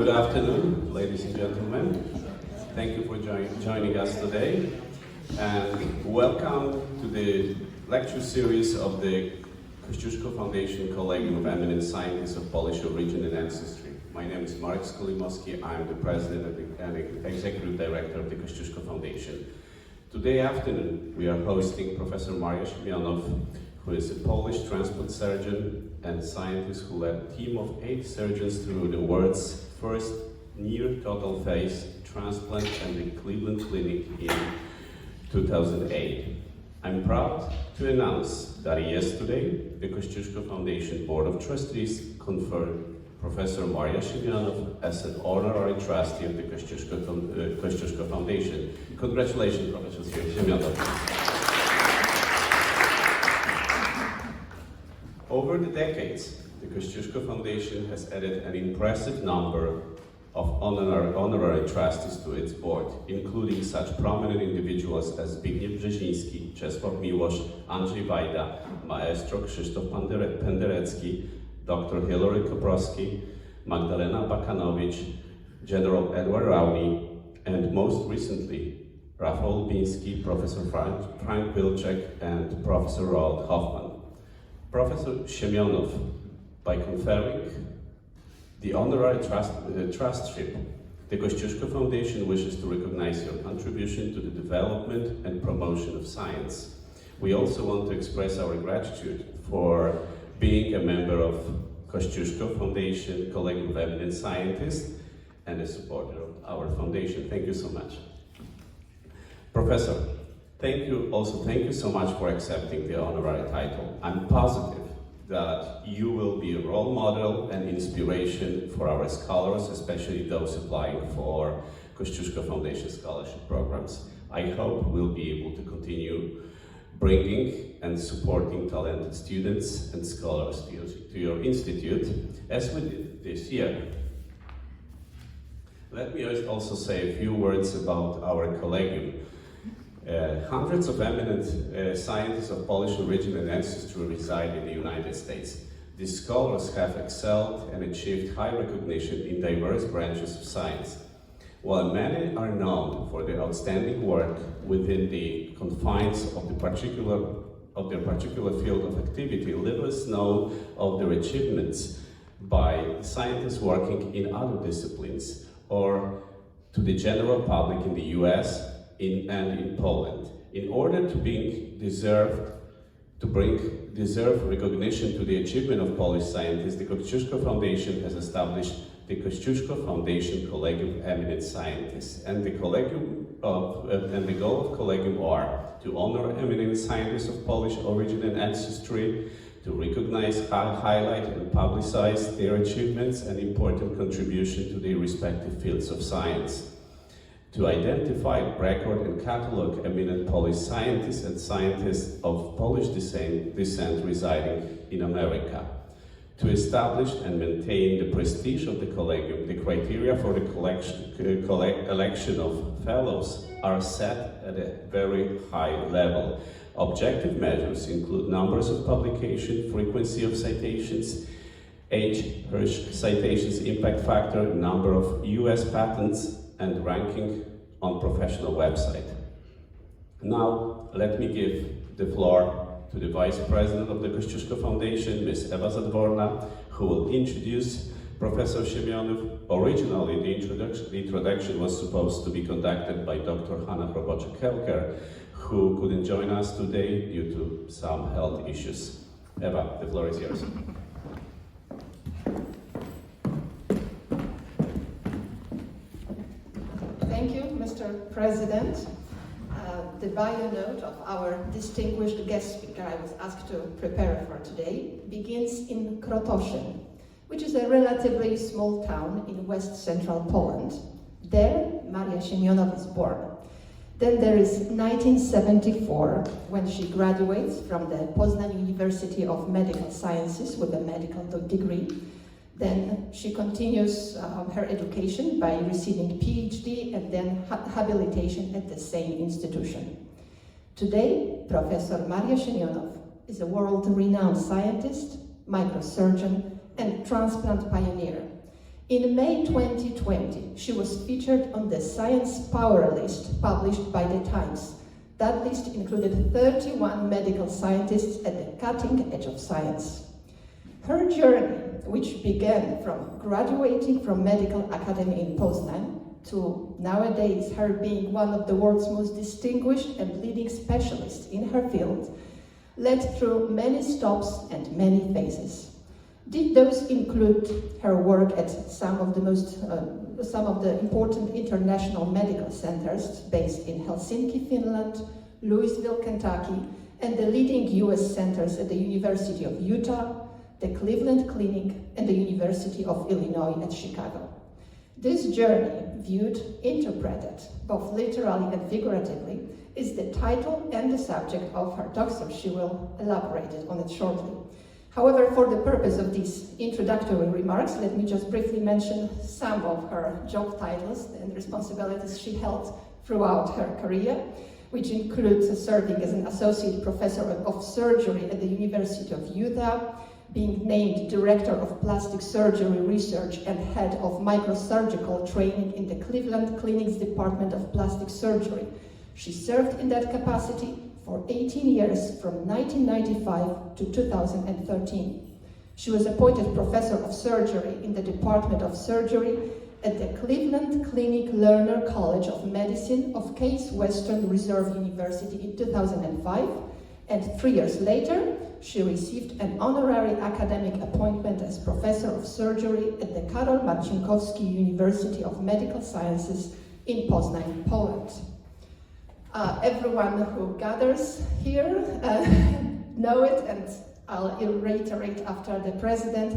Good afternoon, ladies and gentlemen. Thank you for joining us today, and welcome to the lecture series of the Kosciuszko Foundation Collegium of Eminent Scientists of Polish Origin and Ancestry. My name is Marek Skolimowski. I'm the President and Executive Director of the Kosciuszko Foundation. Today afternoon, we are hosting Professor Maria Siemionow, who is a Polish transplant surgeon and scientist who led a team of 8 surgeons through the world's first near-total phase transplant at the Cleveland Clinic in 2008. I'm proud to announce that yesterday, the Kosciuszko Foundation Board of Trustees conferred Professor Maria Siemionow as an honorary trustee of the Kosciuszko Foundation. Congratulations, Professor Siemionow. Over the decades, the Kosciuszko Foundation has added an impressive number of honorary trustees to its board, including such prominent individuals as Zbigniew Brzeziński, Czesław Miłosz, Andrzej Wajda, Maestro Krzysztof Penderecki, Dr. Hilary Koprowski, Magdalena Bakanowicz, General Edward Rowney, and most recently, Rafał Biński, Professor Frank Wilczek, and Professor Roald Hoffman. Professor Siemionow, by conferring the honorary trustship, the Kosciuszko Foundation wishes to recognize your contribution to the development and promotion of science. We also want to express our gratitude for being a member of Kosciuszko Foundation Collegium of Eminent Scientists and a supporter of our foundation. Thank you so much. Professor, thank you so much for accepting the honorary title. I'm positive that you will be a role model and inspiration for our scholars, especially those applying for Kosciuszko Foundation scholarship programs. I hope we'll be able to continue bringing and supporting talented students and scholars to your institute, as we did this year. Let me also say a few words about our collegium. Hundreds of eminent scientists of Polish origin and ancestry reside in the United States. These scholars have excelled and achieved high recognition in diverse branches of science. While many are known for their outstanding work within the confines of their particular field of activity, little is known of their achievements by scientists working in other disciplines or to the general public in the US and in Poland. In order to bring deserved recognition to the achievement of Polish scientists, the Kosciuszko Foundation has established the Kosciuszko Foundation Collegium of Eminent Scientists, and the goal of Collegium are to honor eminent scientists of Polish origin and ancestry, to recognize, highlight, and publicize their achievements and important contribution to their respective fields of science, to identify, record, and catalog eminent Polish scientists and scientists of Polish descent residing in America, to establish and maintain the prestige of the Collegium. The criteria for the election of fellows are set at a very high level. Objective measures include numbers of publications, frequency of citations, age, Hirsch citations, impact factor, number of US patents, and ranking on professional website. Now, let me give the floor to the Vice President of the Kosciuszko Foundation, Ms. Ewa Zadworna, who will introduce Professor Siemionow. Originally, the introduction was supposed to be conducted by Dr. Hanna Roboczek-Helker, who couldn't join us today due to some health issues. Ewa, the floor is yours. Thank you, Mr. President. The bio note of our distinguished guest speaker I was asked to prepare for today begins in Krotoszyn, which is a relatively small town in west-central Poland. There, Maria Siemionow is born. Then there is 1974, when she graduates from the Poznan University of Medical Sciences with a medical degree. Then she continues her education by receiving PhD and then habilitation at the same institution. Today, Professor Maria Siemionow is a world-renowned scientist, microsurgeon, and transplant pioneer. In May 2020, she was featured on the Science Power list published by The Times. That list included 31 medical scientists at the cutting edge of science. Her journey, which began from graduating from Medical Academy in Poznan to nowadays her being one of the world's most distinguished and leading specialists in her field, led through many stops and many phases. Did those include her work at some of the important international medical centers based in Helsinki, Finland, Louisville, Kentucky, and the leading US centers at the University of Utah, the Cleveland Clinic, and the University of Illinois at Chicago. This journey, viewed, interpreted, both literally and figuratively, is the title and the subject of her talk, so she will elaborate on it shortly. However, for the purpose of these introductory remarks, let me just briefly mention some of her job titles and responsibilities she held throughout her career, which includes serving as an associate professor of surgery at the University of Utah, being named Director of Plastic Surgery Research and Head of Microsurgical Training in the Cleveland Clinic's Department of Plastic Surgery. She served in that capacity for 18 years from 1995 to 2013. She was appointed Professor of Surgery in the Department of Surgery at the Cleveland Clinic Lerner College of Medicine of Case Western Reserve University in 2005, and 3 years later, she received an honorary academic appointment as Professor of Surgery at the Karol Marcinkowski University of Medical Sciences in Poznan, Poland. Everyone who gathers here know it, and I'll reiterate after the President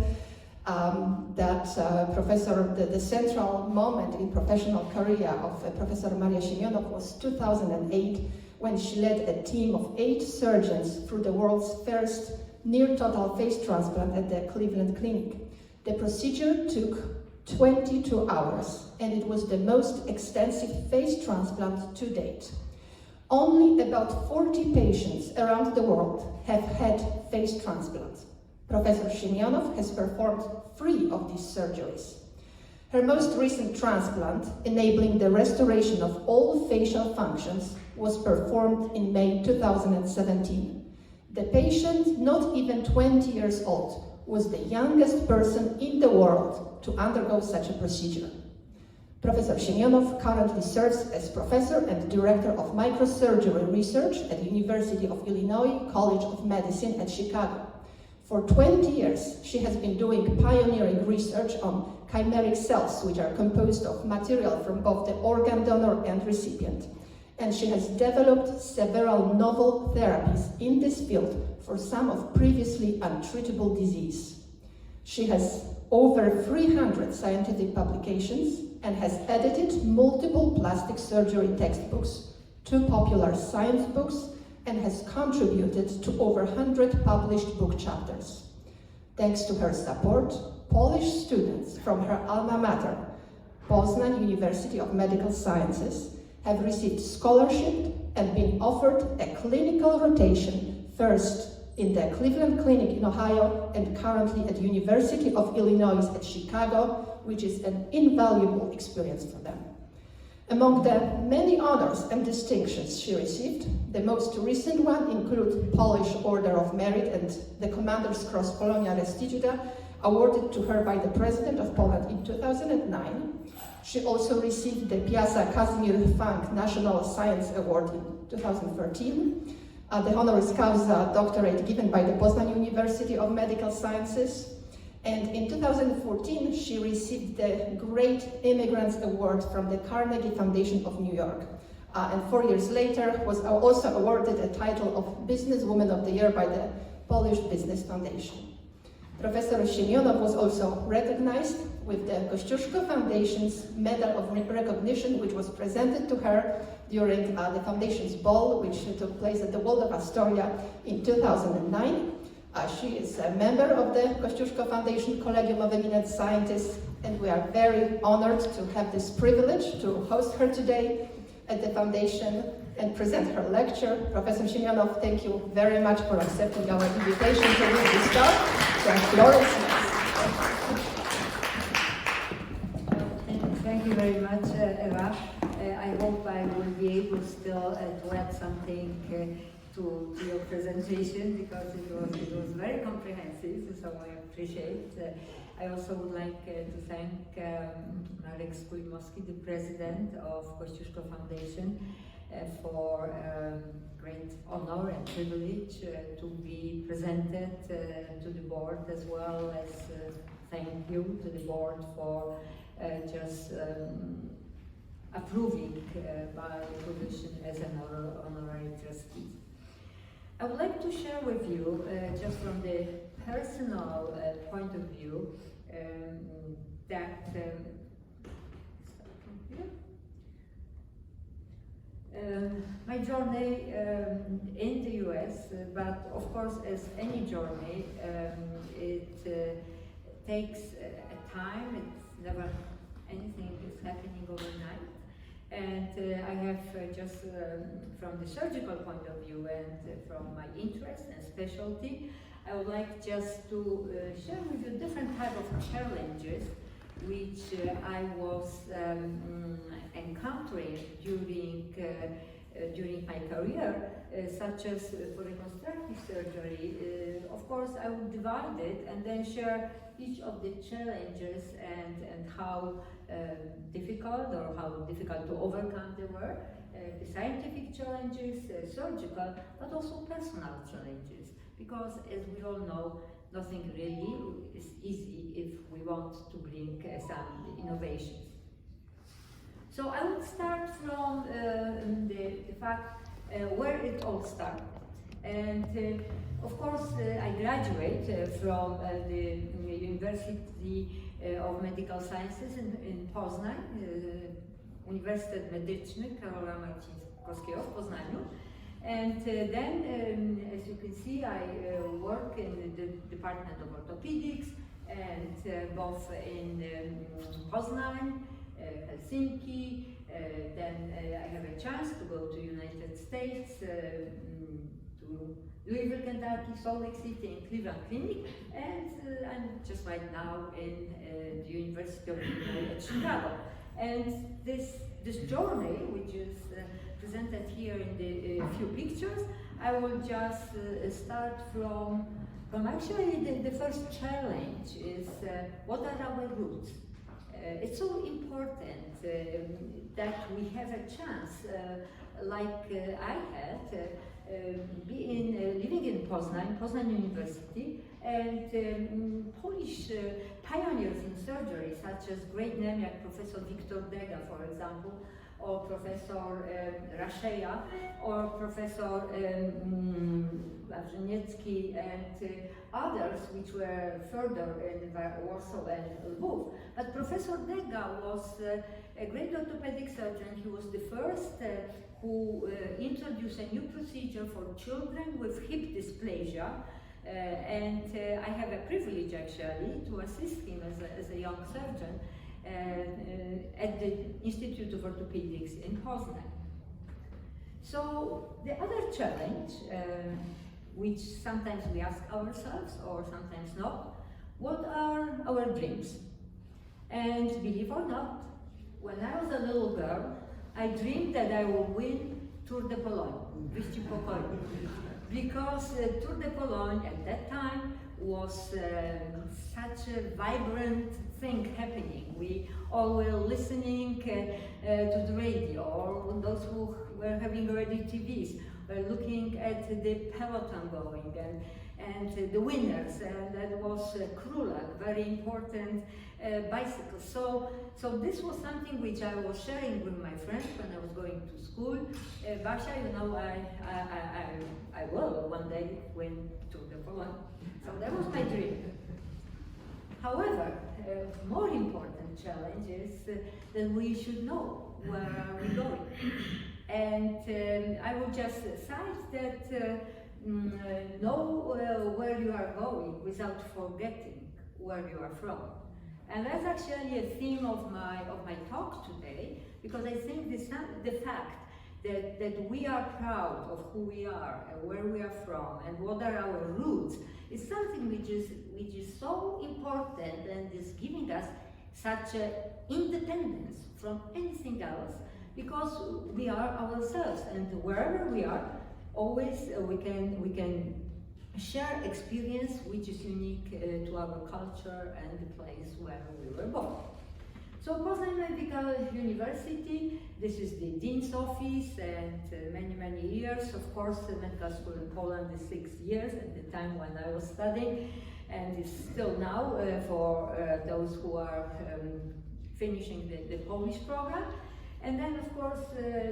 that the central moment in professional career of Professor Maria Siemionow was 2008, when she led a team of 8 surgeons through the world's first near-total face transplant at the Cleveland Clinic. The procedure took 22 hours, and it was the most extensive face transplant to date. Only about 40 patients around the world have had face transplants. Professor Siemionow has performed 3 of these surgeries. Her most recent transplant, enabling the restoration of all facial functions, was performed in May 2017. The patient, not even 20 years old, was the youngest person in the world to undergo such a procedure. Professor Siemionow currently serves as Professor and Director of Microsurgery Research at the University of Illinois College of Medicine at Chicago. For 20 years, she has been doing pioneering research on chimeric cells, which are composed of material from both the organ donor and recipient. And she has developed several novel therapies in this field for some of previously untreatable disease. She has over 300 scientific publications and has edited multiple plastic surgery textbooks, 2 popular science books, and has contributed to over 100 published book chapters. Thanks to her support, Polish students from her alma mater, Poznan University of Medical Sciences, have received scholarship and been offered a clinical rotation, first in the Cleveland Clinic in Ohio and currently at University of Illinois at Chicago, which is an invaluable experience for them. Among the many honors and distinctions she received, the most recent one include Polish Order of Merit and the Commander's Cross Polonia Restituta, awarded to her by the President of Poland in 2009. She also received the Piazza Kazimierz Funk National Science Award in 2013, the honoris causa doctorate given by the Poznan University of Medical Sciences, and in 2014 she received the Great Immigrants Award from the Carnegie Foundation of New York, and 4 years later was also awarded a title of Businesswoman of the Year by the Polish Business Foundation. Professor Siemionow was also recognized with the Kosciuszko Foundation's Medal of Recognition, which was presented to her during the foundation's ball, which took place at the Waldorf Astoria in 2009. She is a member of the Kosciuszko Foundation Collegium of Eminent Scientists, and we are very honored to have this privilege to host her today at the foundation and present her lecture. Professor Siemionow, thank you very much for accepting our invitation to give this talk. The floor is yours. something to your presentation, because it was very comprehensive, so I appreciate. I also would like to thank Marek Skujmowski, the president of Kosciuszko Foundation, for great honor and privilege to be presented to the board, as well as thank you to the board for just approving my position as an honorary trustee. I would like to share with you, just from the personal point of view, that my journey in the US, but of course, as any journey, it takes a time. It's never anything is happening overnight. And I have just from the surgical point of view and from my interest and specialty, I would like just to share with you different type of challenges which I was encountering during my career, such as for reconstructive surgery. Of course, I would divide it and then share each of the challenges and how difficult to overcome they were, the scientific challenges, surgical, but also personal challenges. Because as we all know, nothing really is easy if we want to bring some innovations. So I would start from the fact where it all started. And of course, I graduated from the University of Medical Sciences in Poznan, Uniwersytet Medyczny Karola Marcinkowskiego w Poznaniu. And then, as you can see, I work in the Department of Orthopedics, and both in Poznan, Helsinki. Then I have a chance to go to United States, to Louisville, Kentucky, Salt Lake City, and Cleveland Clinic, and I'm just right now in the University of Illinois at Chicago. And this journey, which is presented here in the few pictures, I will just start from actually the first challenge is what are our roots? It's so important that we have a chance, like I had, living in Poznan University, and Polish pioneers in surgery, such as great names like Professor Wiktor Dega, for example, or Professor Rasheja, or Professor Wawrzyniecki, and others which were further in Warsaw and Lwów. But Professor Dega was a great orthopedic surgeon. He was the first who introduced a new procedure for children with hip dysplasia. And I have a privilege actually to assist him as a young surgeon at the Institute of Orthopedics in Poznan. So the other challenge, which sometimes we ask ourselves or sometimes not, what are our dreams? And believe or not, when I was a little girl, I dreamed that I would win Tour de Pologne, Wyścig Pokoju, because Tour de Pologne at that time was such a vibrant thing happening. We all were listening to the radio, or those who were having already TVs were looking at the peloton going and the winners, and that was Krulak, very important bicycle. So this was something which I was sharing with my friends when I was going to school. Basia, you know, I will one day win Tour de Pologne. So that was my dream. However, more important challenge is that we should know where are we going. And I will just cite that know where you are going without forgetting where you are from. And that's actually a theme of my talk today, because I think the fact that we are proud of who we are and where we are from and what are our roots is something which is so important and is giving us such independence from anything else because we are ourselves, and wherever we are, always we can share experience which is unique to our culture and the place where we were born. So Poznan Medical University, this is the Dean's office, and many years. Of course, the medical school in Poland is 6 years at the time when I was studying, and it's still now for those who are finishing the Polish program. And then, of course,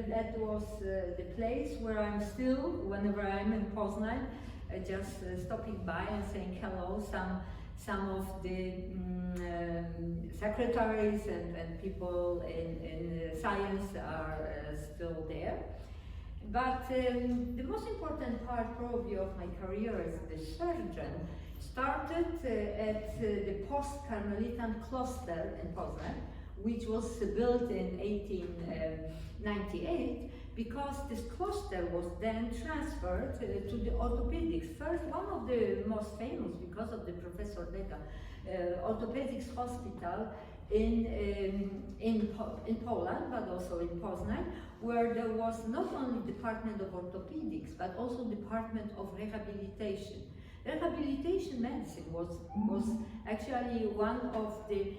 that was the place where I'm still, whenever I'm in Poznan, just stopping by and saying hello. Some of the secretaries and people in science are still there. But the most important part probably of my career as a surgeon started at the post-Carmelitan cloister in Poznan, which was built in 1898, because this cloister was then transferred to the orthopedics. First, one of the most famous, because of the Professor Dega, orthopedics hospital in Poland, but also in Poznan, where there was not only Department of Orthopedics, but also Department of Rehabilitation. Rehabilitation medicine was actually one of the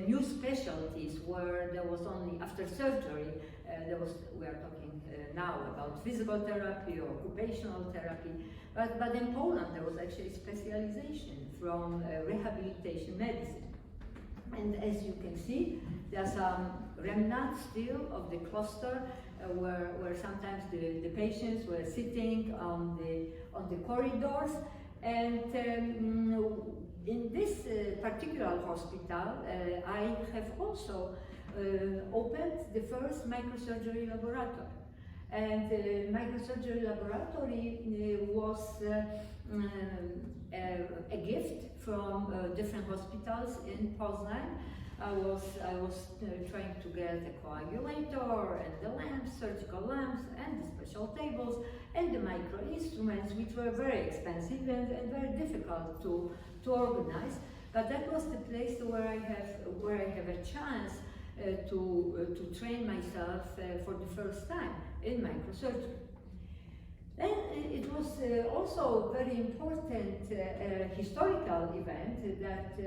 new specialties where there was only, after surgery, we are talking now about physical therapy or occupational therapy, but in Poland there was actually specialization from rehabilitation medicine. And as you can see, there are some remnants still of the cloister where sometimes the patients were sitting on the corridors. And in this particular hospital, I have also opened the first microsurgery laboratory. And the microsurgery laboratory was a gift from different hospitals in Poznan. I was trying to get a coagulator and the lamps, surgical lamps, and the special tables, and the micro instruments, which were very expensive and very difficult to organize. But that was the place where I have a chance to train myself for the first time in microsurgery. Then it was also a very important historical event that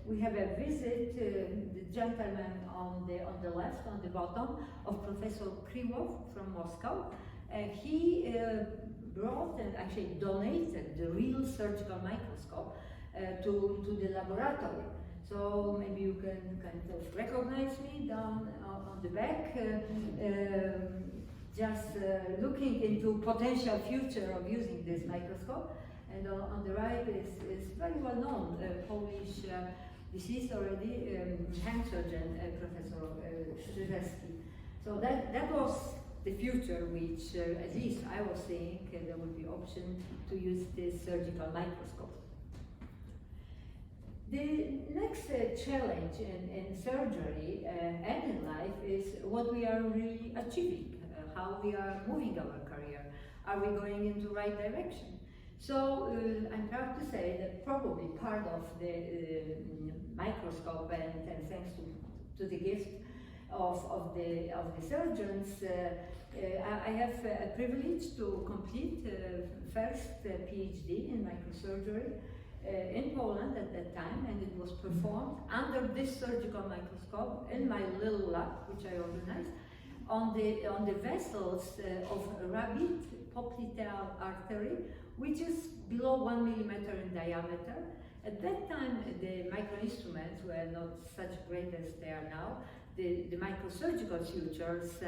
we have a visit, the gentleman on the left, on the bottom, of Professor Krylov from Moscow. He brought and actually donated the real surgical microscope to the laboratory. So maybe you can kind of recognize me down on the back. Just looking into potential future of using this microscope. And on the right is very well known Polish, deceased already, hand surgeon, Professor Krischisko. So that was the future which, at least I was seeing, there would be option to use this surgical microscope. The next challenge in surgery and in life is what we are really achieving. How we are moving our career. Are we going in the right direction? So I'm proud to say that probably part of the microscope and thanks to the gift of the surgeons, I have a privilege to complete first PhD in microsurgery in Poland at that time, and it was performed under this surgical microscope in my little lab, which I organized, on the vessels of rabbit popliteal artery, which is below 1 millimeter in diameter. At that time, the micro-instruments were not such great as they are now. The microsurgical sutures,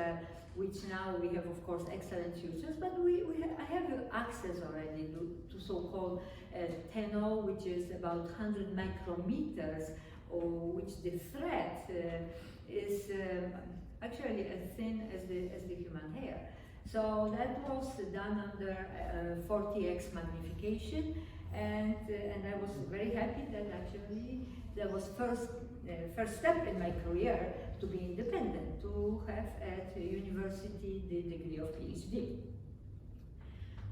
which now we have, of course, excellent sutures, but I have access already to so-called TENO, which is about 100 micrometers, or which the thread is actually as thin as the human hair. So that was done under 40x magnification, and I was very happy that actually that was first step in my career to be independent, to have at university the degree of PhD.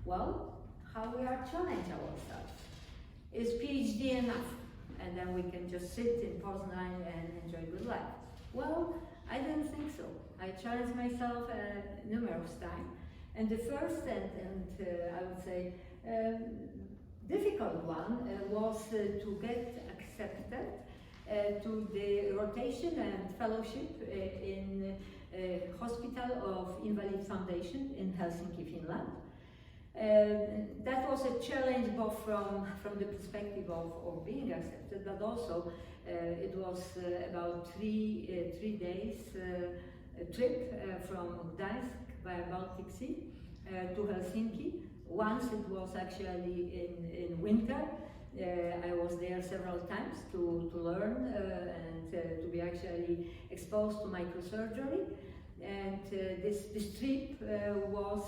Well, how we are challenge ourselves. Is PhD enough? And then we can just sit in Poznan and enjoy good life. Well, I didn't think so. I challenged myself numerous times. And the first and I would say difficult one was to get accepted to the rotation and fellowship in Hospital of Invalid Foundation in Helsinki, Finland. That was a challenge both from the perspective of being accepted, but also it was about three days trip from Gdańsk by Baltic Sea to Helsinki. Once it was actually in winter. I was there several times to learn and to be actually exposed to microsurgery. And this trip was,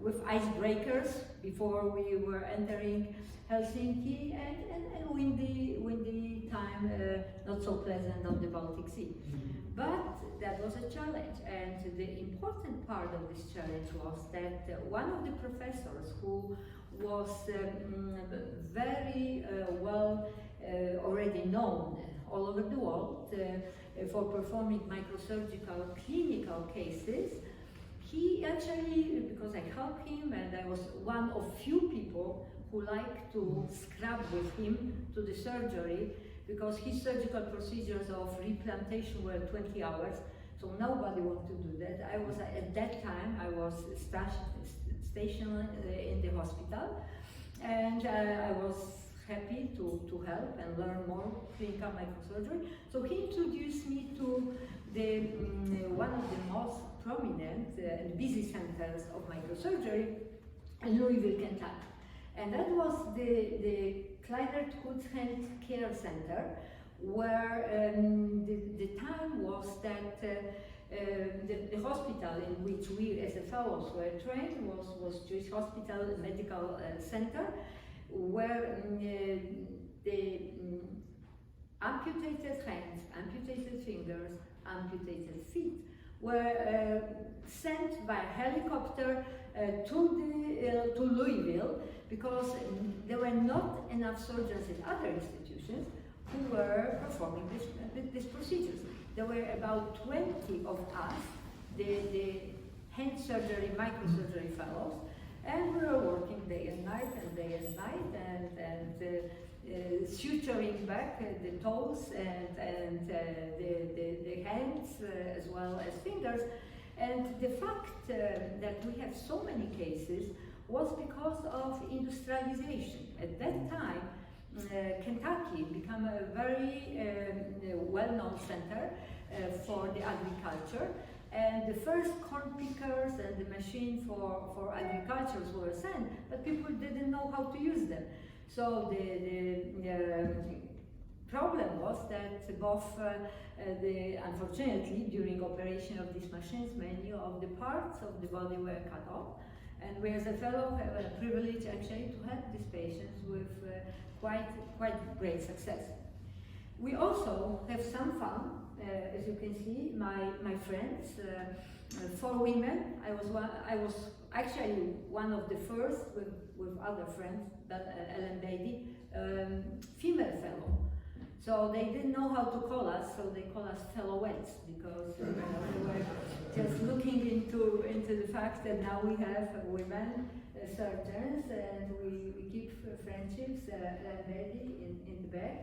with icebreakers before we were entering Helsinki, and windy time, not so pleasant on the Baltic Sea. But that was a challenge, and the important part of this challenge was that one of the professors who was very well already known all over the world for performing microsurgical clinical cases. He actually, because I helped him and I was one of few people who liked to scrub with him to the surgery, because his surgical procedures of replantation were 20 hours, so nobody wanted to do that. I was, at that time, I was stationed in the hospital, and I was happy to help and learn more clinical microsurgery. So he introduced me to the one of the most prominent and busy centers of microsurgery in Louisville, Kentucky. And that was the Kleinert Hand Care Center, where the time was that the hospital in which we as a fellows were trained was Jewish Hospital Medical Center, where the amputated hands, amputated fingers, amputated feet were sent by helicopter to Louisville, because there were not enough surgeons in other institutions who were performing these procedures. There were about 20 of us, the hand surgery, microsurgery fellows, and we were working day and night and suturing back the toes and the hands as well as fingers. And the fact that we have so many cases was because of industrialization. At that time, Kentucky became a very well-known center for the agriculture, and the first corn pickers and the machine for agriculture were sent, but people didn't know how to use them. So the problem was that both unfortunately, during operation of these machines, many of the parts of the body were cut off, and we as a fellow have a privilege actually to help these patients with quite great success. We also have some fun, as you can see, my friends, 4 women. I was actually one of the first with other friends, Ellen Beatty, female fellow. So they didn't know how to call us, so they call us fellowettes, because we were just looking into the fact that now we have women surgeons, and we keep friendships. Ellen Beatty in the back,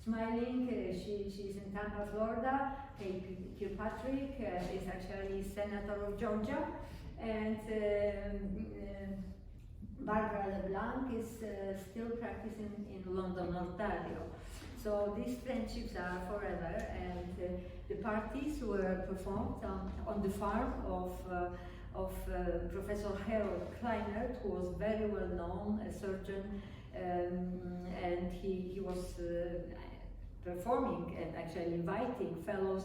smiling. She's in Tampa, Florida. Kirkpatrick is actually Senator of Georgia, and Barbara LeBlanc is still practicing in London, Ontario. So these friendships are forever, and the parties were performed on the farm of Professor Harold Kleinert, who was very well known, a surgeon, and he was performing and actually inviting fellows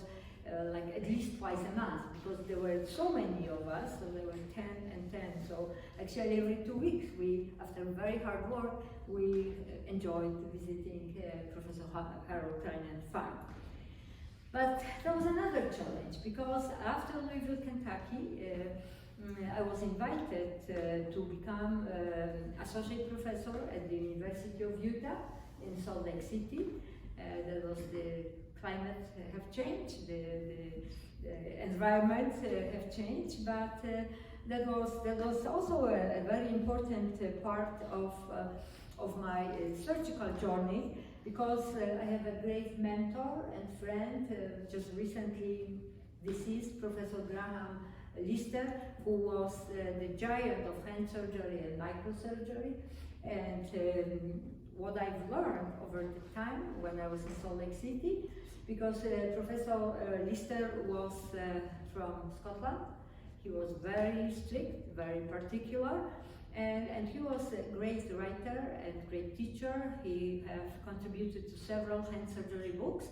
like at least twice a month, because there were so many of us, so there were 10 and 10. So actually every 2 weeks, after very hard work, we enjoyed visiting Professor Harold Kleinert farm. But there was another challenge, because after Louisville, Kentucky, I was invited to become associate professor at the University of Utah in Salt Lake City. That was the climate have changed, the environment have changed, but that was also a very important part of my surgical journey, because I have a great mentor and friend, just recently deceased, Professor Graham Lister, who was the giant of hand surgery and microsurgery. And what I've learned over the time when I was in Salt Lake City, because Professor Lister was from Scotland. He was very strict, very particular, and he was a great writer and great teacher. He has contributed to several hand surgery books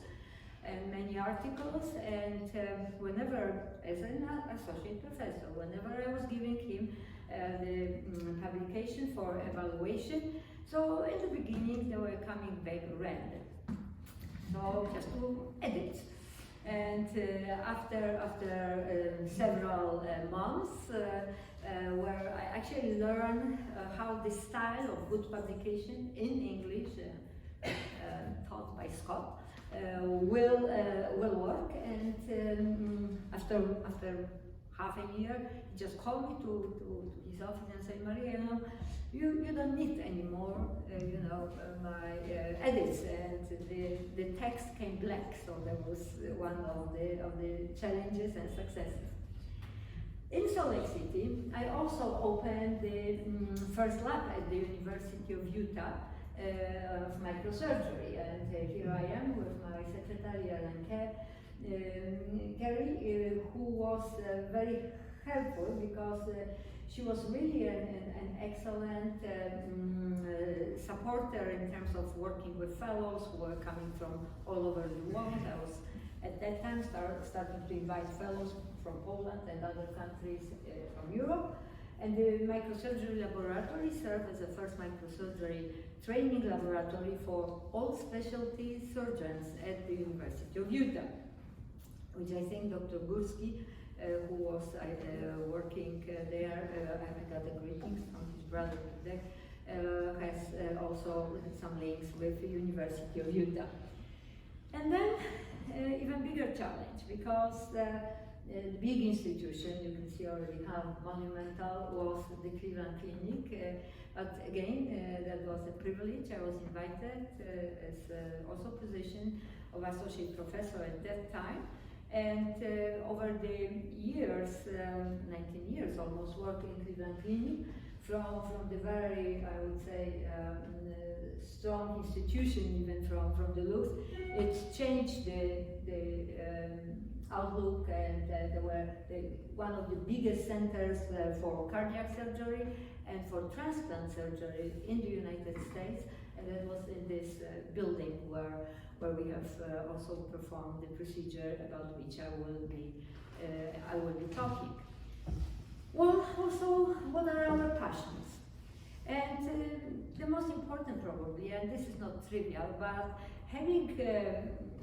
and many articles, and whenever, as an associate professor, whenever I was giving him the publication for evaluation, so in the beginning they were coming back random, so just to edit. And after several months, where I actually learned how the style of good publication in English, taught by Scott, will work. And after half a year, he just called me to his office and said, Maria, you don't need anymore, my edits, and the text came black. So that was one of the challenges and successes. In Salt Lake City, I also opened the first lab at the University of Utah of microsurgery, and here I am with my secretary Ellen Carey, who was very helpful, because she was really an excellent supporter in terms of working with fellows who were coming from all over the world. I was at that time starting to invite fellows from Poland and other countries from Europe. And the microsurgery laboratory served as the first microsurgery training laboratory for all specialty surgeons at the University of Utah, which I think Dr. Gurski, who was working there, I got the greetings from his brother today, has also some links with the University of Utah. And then even bigger challenge, because the big institution, you can see already how monumental was the Cleveland Clinic, but again, that was a privilege. I was invited as also position of associate professor at that time. And over the years, 19 years almost, working in Cleveland Clinic, from the very, I would say, strong institution, even from the looks, it's changed the outlook, and they were one of the biggest centers for cardiac surgery and for transplant surgery in the United States, and that was in this building where we have also performed the procedure about which I will be talking. Well, also, what are our passions? And the most important probably, and this is not trivial, but having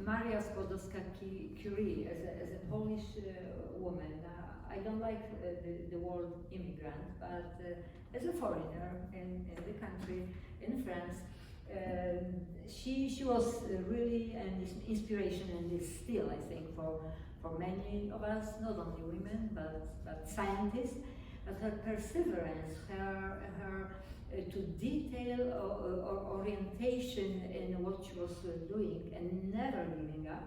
Maria Skłodowska-Curie as a Polish woman, I don't like the word immigrant, but as a foreigner in the country, in France, she was really an inspiration, and is still, I think, for many of us, not only women, but scientists. But her perseverance, her to detail or orientation in what she was doing and never giving up.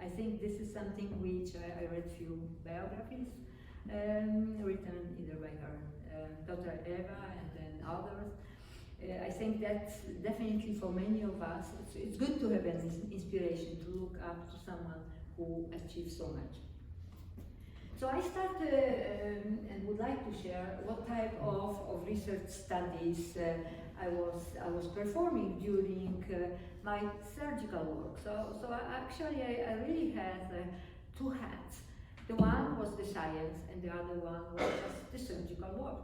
I think this is something which I read few biographies written either by her daughter Eva and then others. I think that's definitely for many of us, it's good to have an inspiration, to look up to someone who achieved so much. So I started and would like to share what type of research studies I was performing during my surgical work. So actually I really had two hats. The one was the science, and the other one was just the surgical work.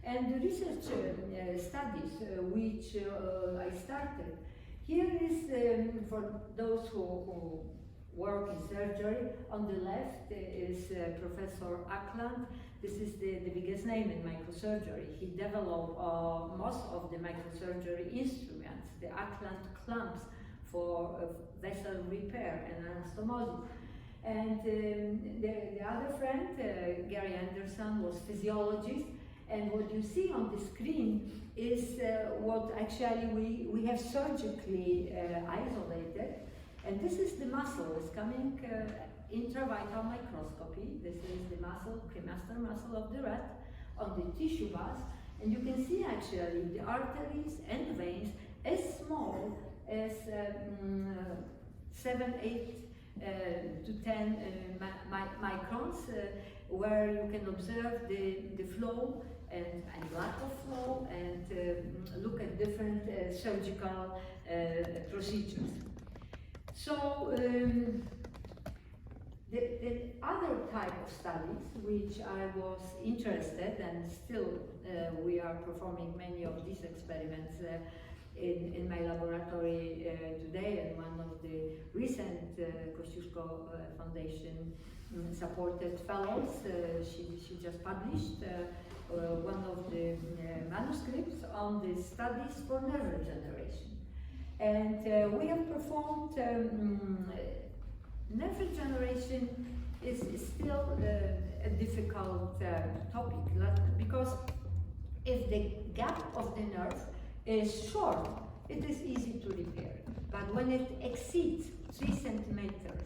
And the research studies which I started, here is for those who work in surgery. On the left is Professor Ackland. This is the biggest name in microsurgery. He developed most of the microsurgery instruments, the Ackland clamps for vessel repair and anastomosis. And the other friend, Gary Anderson, was physiologist. And what you see on the screen is what actually we have surgically isolated. And this is the muscle. It's coming intravital microscopy. This is the muscle, cremaster muscle of the rat on the tissue bus. And you can see actually the arteries and veins as small as 7, 8 to 10 microns, where you can observe the flow and lack of flow, and look at different surgical procedures. So the other type of studies which I was interested, and still we are performing many of these experiments in my laboratory today, and one of the recent Kosciuszko Foundation supported fellows, she just published one of the manuscripts on the studies for nerve regeneration. And we have performed nerve regeneration is still a difficult topic, because if the gap of the nerve is short, it is easy to repair. But when it exceeds 3 centimeters,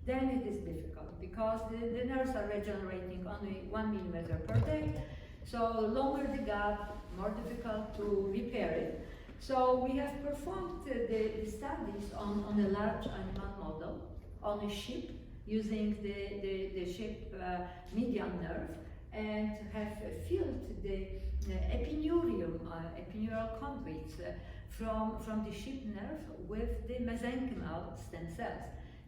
then it is difficult, because the nerves are regenerating only 1 millimeter per day. So longer the gap, more difficult to repair it. So we have performed the studies on a large animal model, on a sheep, using the sheep median nerve, and have filled the epinural conduits from the sheep nerve with the mesenchymal stem cells,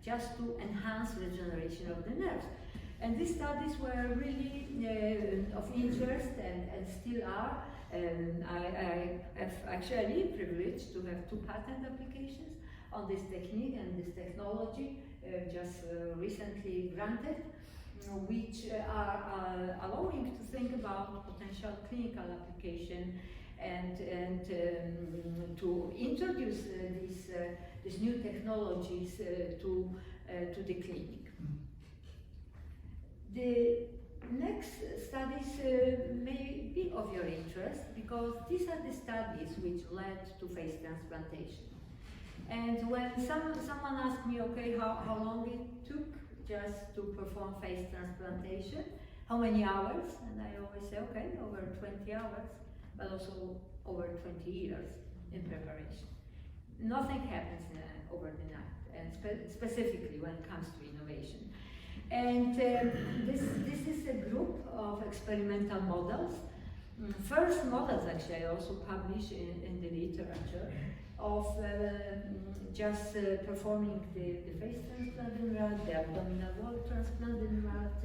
just to enhance regeneration of the nerves. And these studies were really of interest, and still are. I have actually privileged to have 2 patent applications on this technique and this technology, just recently granted, which are allowing to think about potential clinical application and to introduce these new technologies to the clinic. The next studies may be of your interest, because these are the studies which led to face transplantation. And when someone asked me, okay, how long it took just to perform face transplantation, how many hours, and I always say, okay, over 20 hours, but also over 20 years in preparation. Nothing happens over the night, and specifically when it comes to innovation. And this is a group of experimental models. First models, actually, I also published in the literature, of just performing the face transplant in rat, the abdominal wall transplant in rat,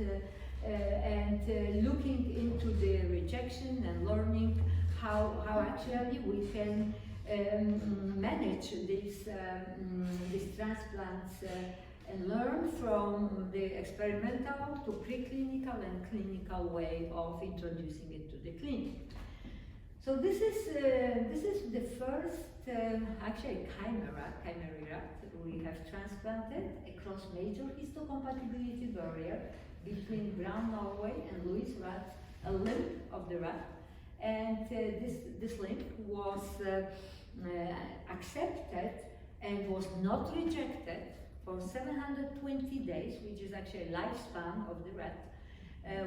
and looking into the rejection and learning how actually we can manage these transplants and learn from the experimental to preclinical and clinical way of introducing it to the clinic. So this is the first actually chimera rat we have transplanted across major histocompatibility barrier between brown Norway and Louis rat, a limb of the rat, and this limb was accepted and was not rejected for 720 days, which is actually lifespan of the rat,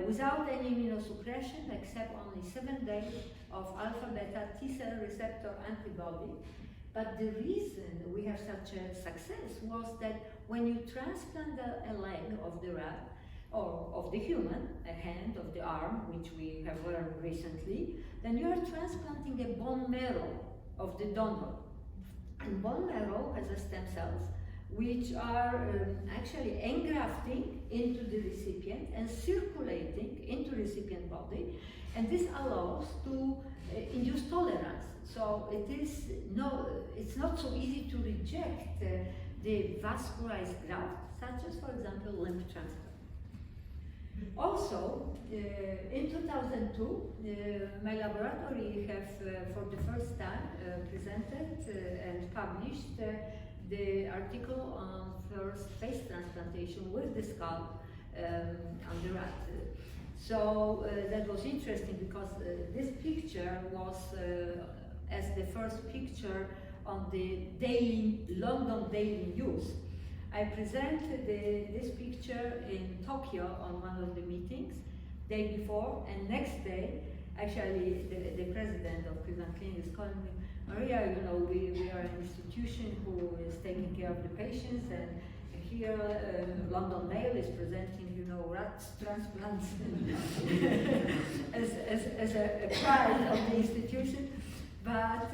without any immunosuppression except only 7 days of alpha-beta T-cell receptor antibody. But the reason we have such a success was that when you transplant a leg of the rat, or of the human, a hand of the arm, which we have learned recently, then you are transplanting a bone marrow of the donor. And bone marrow has a stem cells which are actually engrafting into the recipient and circulating into recipient body, and this allows to induce tolerance. So it's not so easy to reject the vascularized graft, such as, for example, limb transplant. Also, in 2002, my laboratory have for the first time presented and published the article on first face transplantation with the scalp on the rat. So that was interesting because this picture was as the first picture on the London daily news. I presented this picture in Tokyo on one of the meetings, day before, and next day, actually the president of Cleveland Clinic is calling me, Maria, you know, we are an institution who is taking care of the patients, and here London Mail is presenting, you know, rat transplants as a pride of the institution. But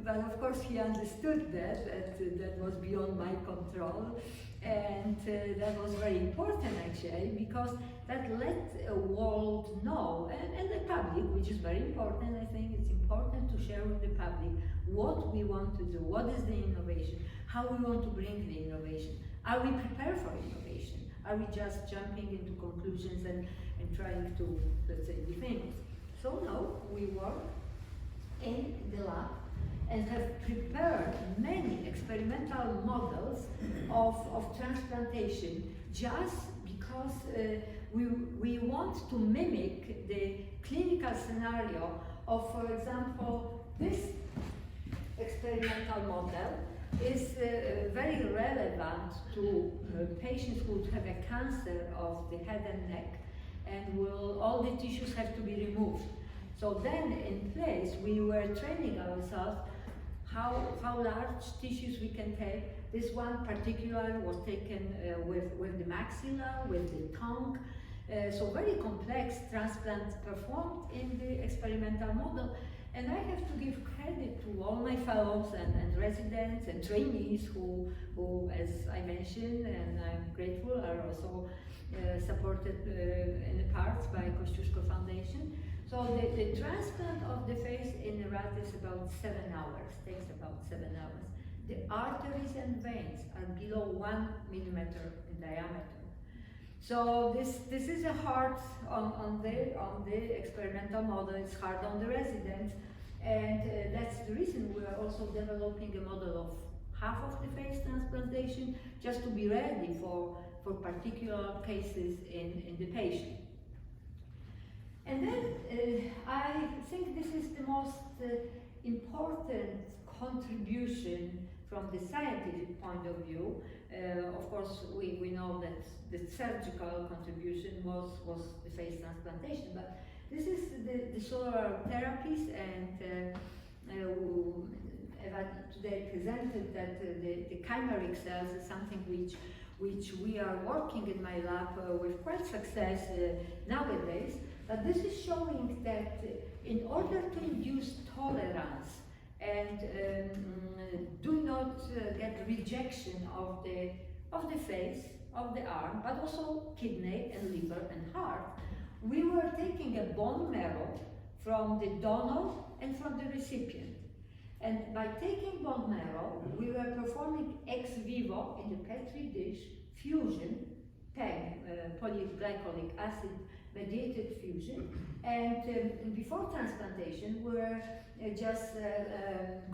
of course he understood that was beyond my control, and that was very important actually, because that let a world know, and the public, which is very important. I think it's important to share with the public what we want to do, what is the innovation, how we want to bring the innovation. Are we prepared for innovation? Are we just jumping into conclusions and trying to, let's say, be famous? So no, we work in the lab and have prepared many experimental models of transplantation, just because we want to mimic the clinical scenario of, for example, this experimental model is very relevant to patients who have a cancer of the head and neck, and all the tissues have to be removed. So then in place we were training ourselves how large tissues we can take. This one particularly was taken with the maxilla, with the tongue. So very complex transplants performed in the experimental model. And I have to give credit to all my fellows and residents and trainees who, as I mentioned, and I'm grateful, are also supported in parts by Kosciuszko Foundation. So the transplant of the face in a rat is about 7 hours, takes about 7 hours. The arteries and veins are below 1 millimeter in diameter. So this is a hard on the experimental model, it's hard on the residents, and that's the reason we are also developing a model of half of the face transplantation, just to be ready for particular cases in the patient. And then I think this is the most important contribution from the scientific point of view. Of course, we know that the surgical contribution was the face transplantation, but this is the solar therapies, and Eva today presented that the chimeric cells is something which we are working in my lab with quite success nowadays. But this is showing that in order to induce tolerance and do not get rejection of the face, of the arm, but also kidney and liver and heart, we were taking a bone marrow from the donor and from the recipient. And by taking bone marrow, we were performing ex vivo in the Petri dish fusion, PEG, polyglycolic acid mediated fusion, and before transplantation we were just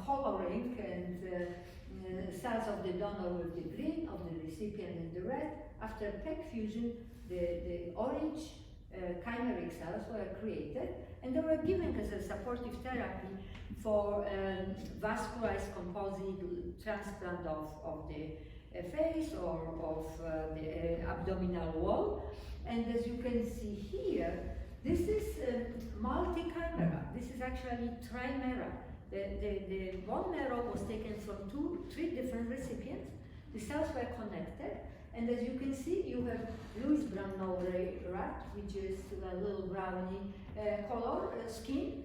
coloring and cells of the donor with the green, of the recipient in the red. After PEG fusion, the orange chimeric cells were created, and they were given as a supportive therapy for vascularized composite transplant of the face or of the abdominal wall. And as you can see here, this is multi-chimera. This is actually trimera. The bone marrow was taken from 3 different recipients. The cells were connected, and as you can see, you have Louis Brown rat, which is a little browny color skin.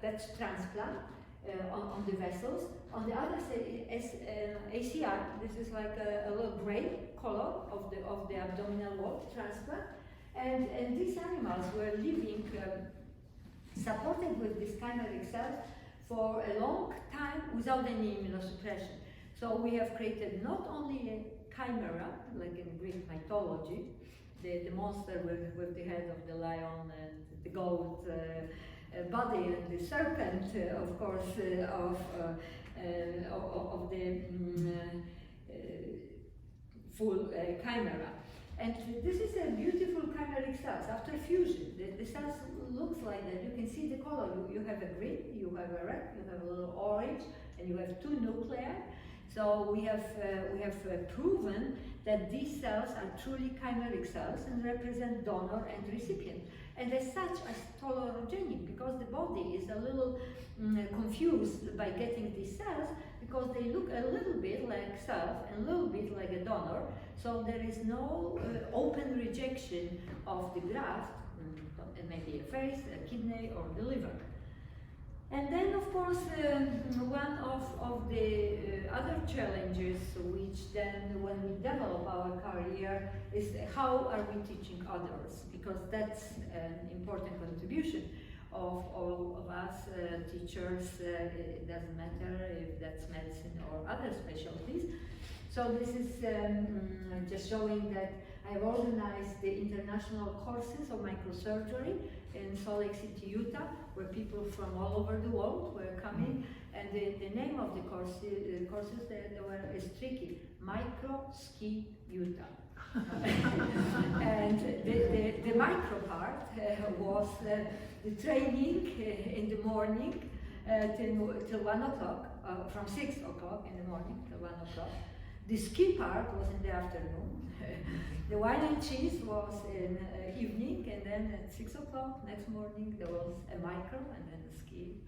That's transplant on the vessels. On the other side is ACR. This is like a little gray color of the abdominal wall, transplant. And these animals were living supported with these chimeric cells for a long time without any immunosuppression. So we have created not only a chimera, like in Greek mythology, the monster with the head of the lion and the goat body, and the serpent, of course, of the full chimera. And this is a beautiful chimeric cells after fusion. The cells looks like that. You can see the color. You have a green, you have a red, you have a little orange, and you have two nuclei. So we have proven that these cells are truly chimeric cells and represent donor and recipient. And as such, as tolerogenic, because the body is a little confused by getting these cells, because they look a little bit like self and a little bit like a donor. So there is no open rejection of the graft, and maybe a face, a kidney, or the liver. And then, of course, one of the other challenges, which then when we develop our career, is how are we teaching others? Because that's an important contribution of all of us teachers. It doesn't matter if that's medicine or other specialties. So this is just showing that I've organized the international courses of microsurgery in Salt Lake City, Utah, where people from all over the world were coming. And the name of the courses is tricky, Micro-Ski Utah. And the micro part was the training in the morning till 1 o'clock, from 6 o'clock in the morning till 1 o'clock. The ski part was in the afternoon. The wine and cheese was in evening, and then at 6 o'clock next morning there was a micro, and then the ski,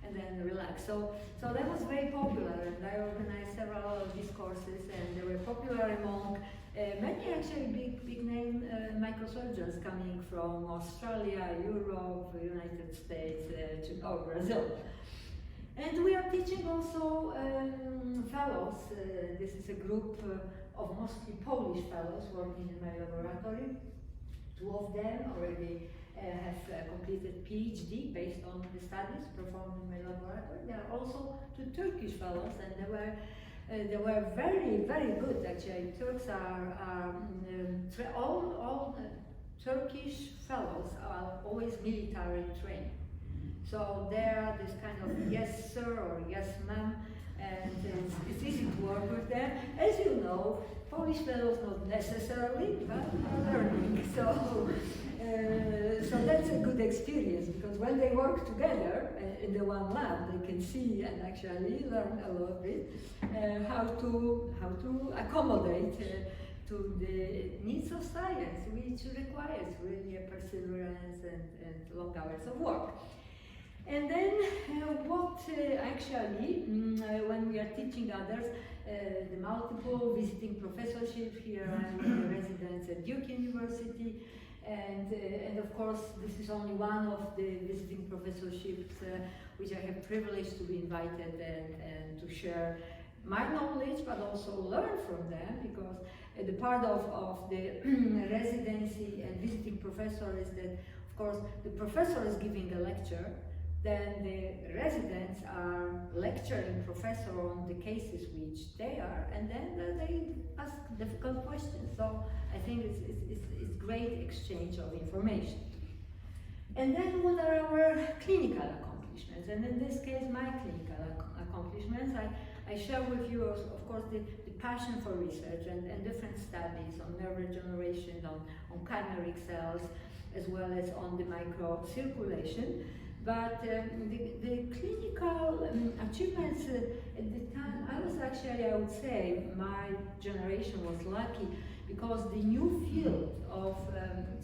and then relax. So that was very popular, and I organized several of these courses, and they were popular among many actually big name microsurgeons coming from Australia, Europe, United States, or Brazil. And we are teaching also fellows. This is a group of mostly Polish fellows working in my laboratory. 2 of them already have completed PhD based on the studies performed in my laboratory. There are also 2 Turkish fellows, and they were very, very good actually. Turks are all Turkish fellows are always military trained. So they are this kind of yes sir or yes ma'am, and it's easy to work with them. As you know, Polish fellows not necessarily, but are learning. So that's a good experience, because when they work together in the one lab, they can see and actually learn a little bit how to accommodate to the needs of science, which requires really a perseverance and long hours of work. And then what actually, when we are teaching others, the multiple visiting professorship here, I'm a resident at Duke University, and of course this is only one of the visiting professorships which I have privileged to be invited and to share my knowledge, but also learn from them, because the part of the residency and visiting professor is that, of course, the professor is giving a lecture, then the residents are lecturing professor on the cases which they are, and then they ask difficult questions. So I think it's great exchange of information. And then what are our clinical accomplishments? And in this case, my clinical accomplishments, I share with you, of course, the passion for research and different studies on nerve regeneration, on chimeric cells, as well as on the microcirculation. But the clinical achievements at the time, I was actually, I would say, my generation was lucky, because the new field of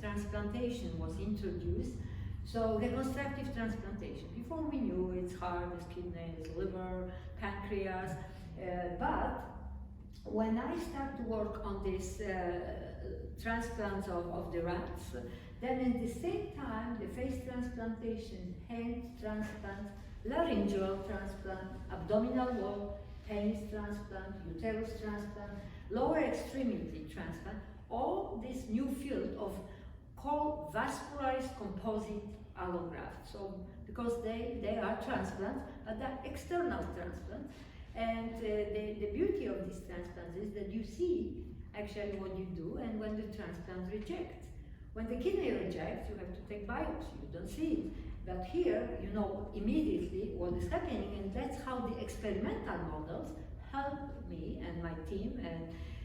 transplantation was introduced. So reconstructive transplantation. Before we knew it's heart, it's kidney, it's liver, pancreas, but when I started to work on this transplants of the rats, then at the same time, the face transplantation, hand transplant, laryngeal transplant, abdominal wall, penis transplant, uterus transplant, lower extremity transplant, all this new field of called vascularized composite allograft. So, because they are transplants, but they're external transplants. And the beauty of these transplants is that you see actually what you do, and when the transplant rejects. When the kidney rejects, you have to take biopsy, you don't see it. But here, you know immediately what is happening, and that's how the experimental models help me and my team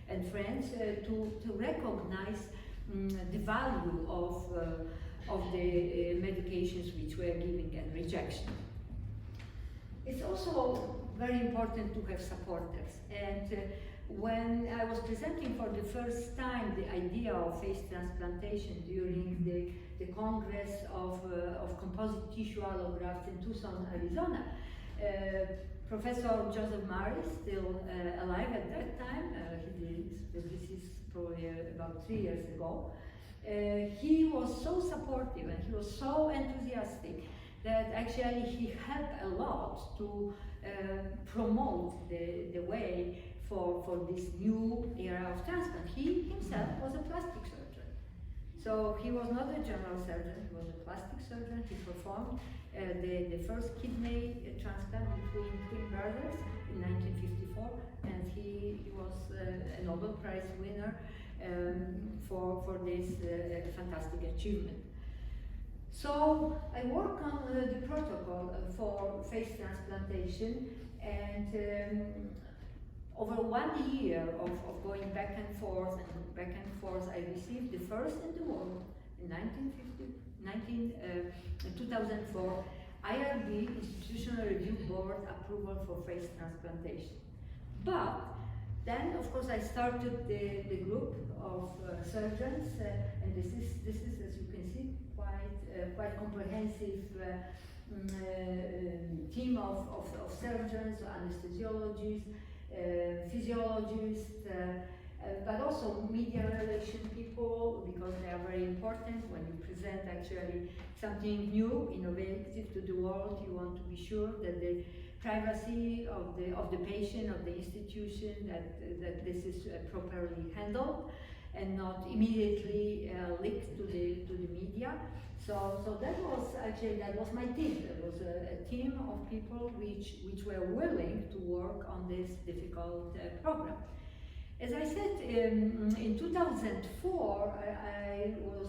and friends to recognize the value of the medications which we are giving and rejection. It's also very important to have supporters, and when I was presenting for the first time the idea of face transplantation during the Congress of Composite Tissue Allografts in Tucson, Arizona, Professor Joseph Murray, still alive at that time, this is probably about 3 years ago, he was so supportive and he was so enthusiastic that actually he helped a lot to promote the way for this new era of transplant. He himself was a plastic surgeon. So he was not a general surgeon, he was a plastic surgeon. He performed the first kidney transplant between twin brothers in 1954, and he was a Nobel Prize winner for this fantastic achievement. So I work on the protocol for face transplantation, and over 1 year of going back and forth, I received the first in the world in 2004 IRB, Institutional Review Board, approval for face transplantation. But then, of course, I started the group of surgeons, and this is, as you can see, quite comprehensive team of surgeons, anesthesiologists, physiologists, but also media relation people, because they are very important when you present actually something new, innovative to the world. You want to be sure that the privacy of the patient, of the institution, that this is properly handled and not immediately leaked to the media. So that was my team. There was a team of people which were willing to work on this difficult program. As I said, in 2004, I was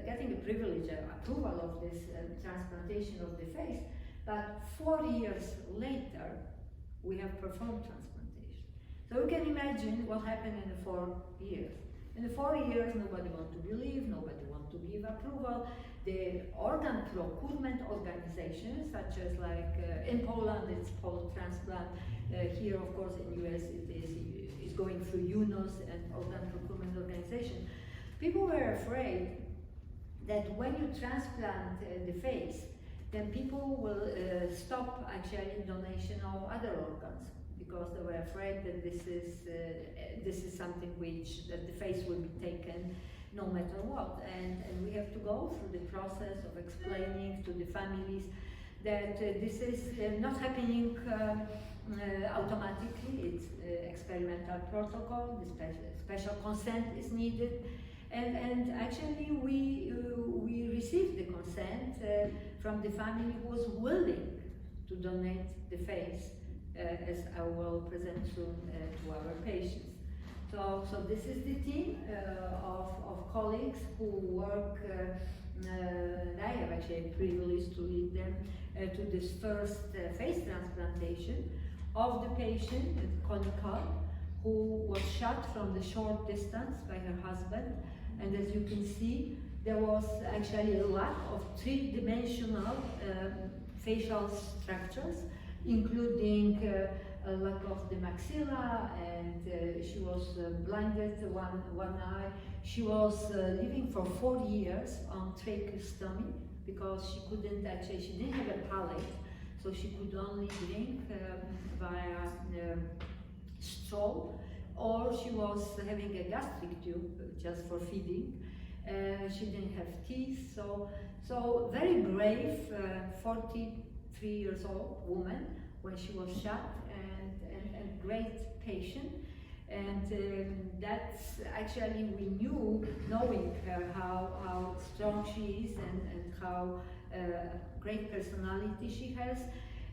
getting the privilege of approval of this transplantation of the face, but 4 years later, we have performed transplantation. So you can imagine what happened in the 4 years. In the 4 years, nobody wanted to believe, nobody wanted to give approval. The organ procurement organizations, such as like in Poland, it's called Transplant. Here, of course, in US, it is going through UNOS and organ procurement organization. People were afraid that when you transplant the face, then people will stop actually donation of other organs, because they were afraid that this is something that the face will be taken no matter what. And we have to go through the process of explaining to the families that this is not happening automatically. It's experimental protocol, the special consent is needed. And actually we received the consent from the family who was willing to donate the face, as I will present soon to our patients. So this is the team of colleagues who work, I have actually a privilege to lead them to this first face transplantation of the patient, Konika, who was shot from the short distance by her husband. And as you can see, there was actually a lack of three-dimensional facial structures, including a lack of the maxilla, and she was blinded one eye. She was living for 4 years on tracheostomy because she didn't have a palate, so she could only drink via straw, or she was having a gastric tube just for feeding. She didn't have teeth, so very brave, 43 years old woman when she was shot, and great patient. And that's actually, we knew, knowing her, how strong she is and how great personality she has.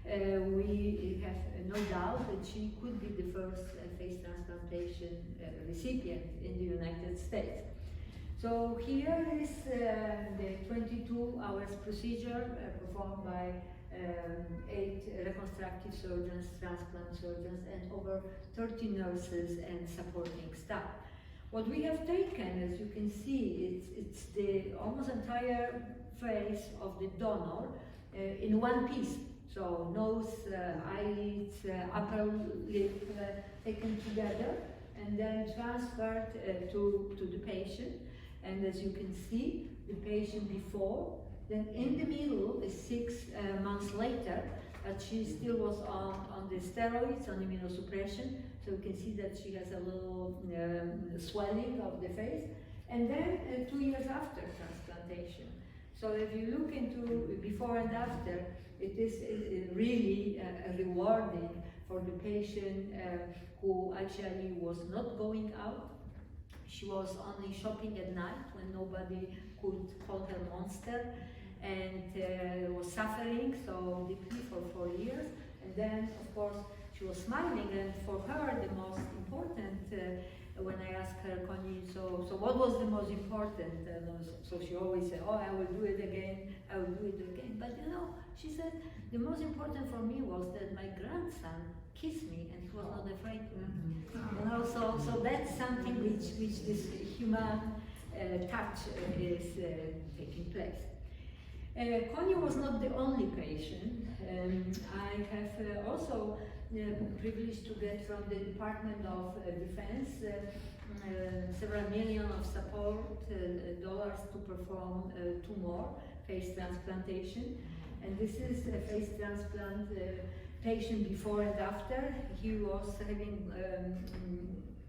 We have no doubt that she could be the first face transplantation recipient in the United States. So here is the 22 hours procedure performed by 8 reconstructive surgeons, transplant surgeons, and over 30 nurses and supporting staff. What we have taken, as you can see, it's the almost entire face of the donor in one piece. So nose, eyelids, upper lip taken together and then transferred to the patient. And as you can see, the patient before, then in the middle is 6 months later, but she still was on the steroids, on immunosuppression. So you can see that she has a little swelling of the face. And then 2 years after transplantation. So if you look into before and after, it is really rewarding for the patient who actually was not going out. She was only shopping at night when nobody could call her monster, and was suffering so deeply for 4 years. And then, of course, she was smiling, and for her the most important, when I asked her, Connie, so what was the most important? So she always said, oh, I will do it again, I will do it again. But you know, she said, the most important for me was that my grandson kissed me and he was not afraid to. You know, so that's something which this human touch is taking place. Connie was not the only patient. I have also privileged to get from the Department of Defense several million of support dollars to perform 2 more face transplantation. And this is a face transplant patient before and after. He was having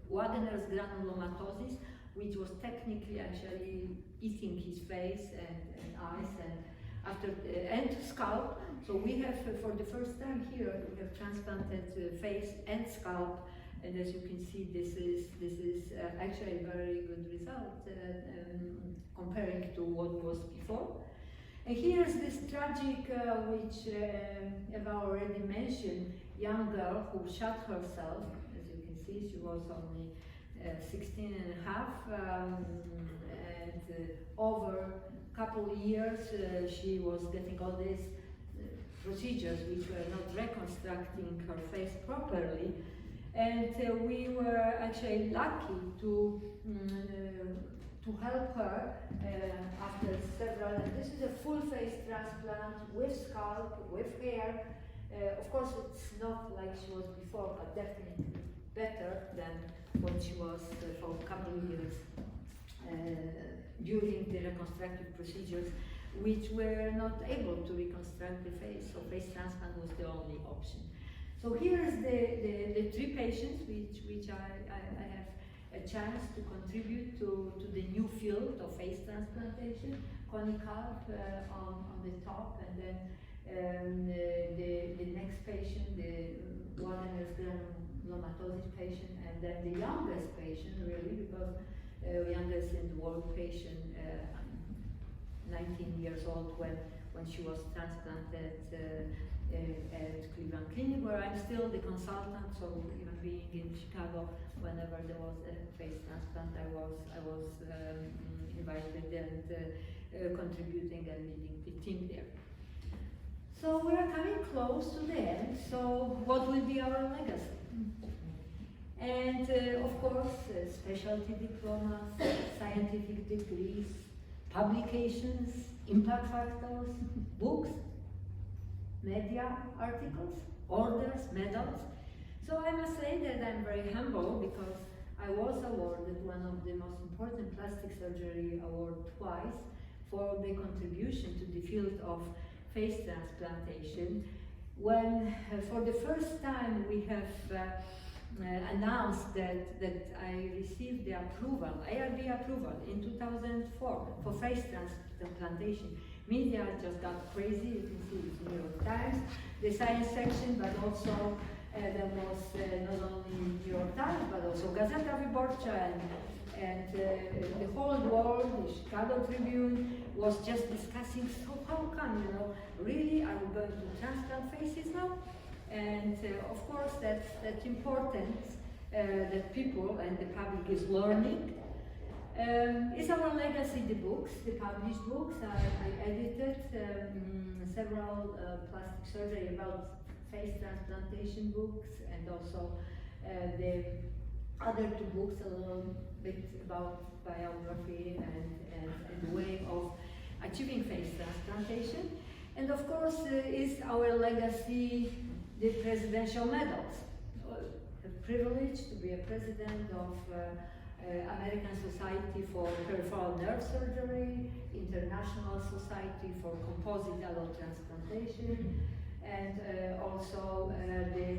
Wagner's granulomatosis, which was technically actually eating his face and eyes and scalp. So we have, for the first time here, we have transplanted face and scalp, and as you can see, this is actually a very good result comparing to what was before. And here's this tragic, which Eva already mentioned, young girl who shot herself. As you can see, she was only 16 and a half, and over a couple of years she was getting all these procedures which were not reconstructing her face properly, and we were actually lucky to help her after several, and this is a full face transplant with scalp, with hair. Of course it's not like she was before, but definitely better than what she was for a couple of years during the reconstructive procedures, which were not able to reconstruct the face, so face transplant was the only option. So here's the 3 patients which I have a chance to contribute to the new field of face transplantation. Connie Kalb on the top, and then the next patient, the Wagner's granulomatosis patient, and then the youngest patient, really, because youngest in the world patient, 19 years old when she was transplanted at Cleveland Clinic, where I'm still the consultant. So even being in Chicago, whenever there was a face transplant, I was invited and contributing and leading the team there. So we are coming close to the end. So what will be our legacy? And of course, specialty diplomas, scientific degrees, publications, impact factors, books, media articles, orders, medals. So I must say that I'm very humble because I was awarded one of the most important plastic surgery award twice for the contribution to the field of face transplantation. When for the first time we have announced that I received the approval, ARB approval in 2004 for face transplantation. Media just got crazy. You can see it's New York Times, the science section, but also there was not only New York Times, but also Gazeta Wyborcza, and the whole world, the Chicago Tribune, was just discussing, so how come, really, are we going to transplant faces now? And of course, that's important that people and the public is learning. It's our legacy, the books, the published books. I edited several plastic surgery about face transplantation books, and also the other two books a little bit about biography and the way of achieving face transplantation. And of course, is our legacy the presidential medals. A privilege to be a president of American Society for Peripheral Nerve Surgery, International Society for Composite Allotransplantation, and also the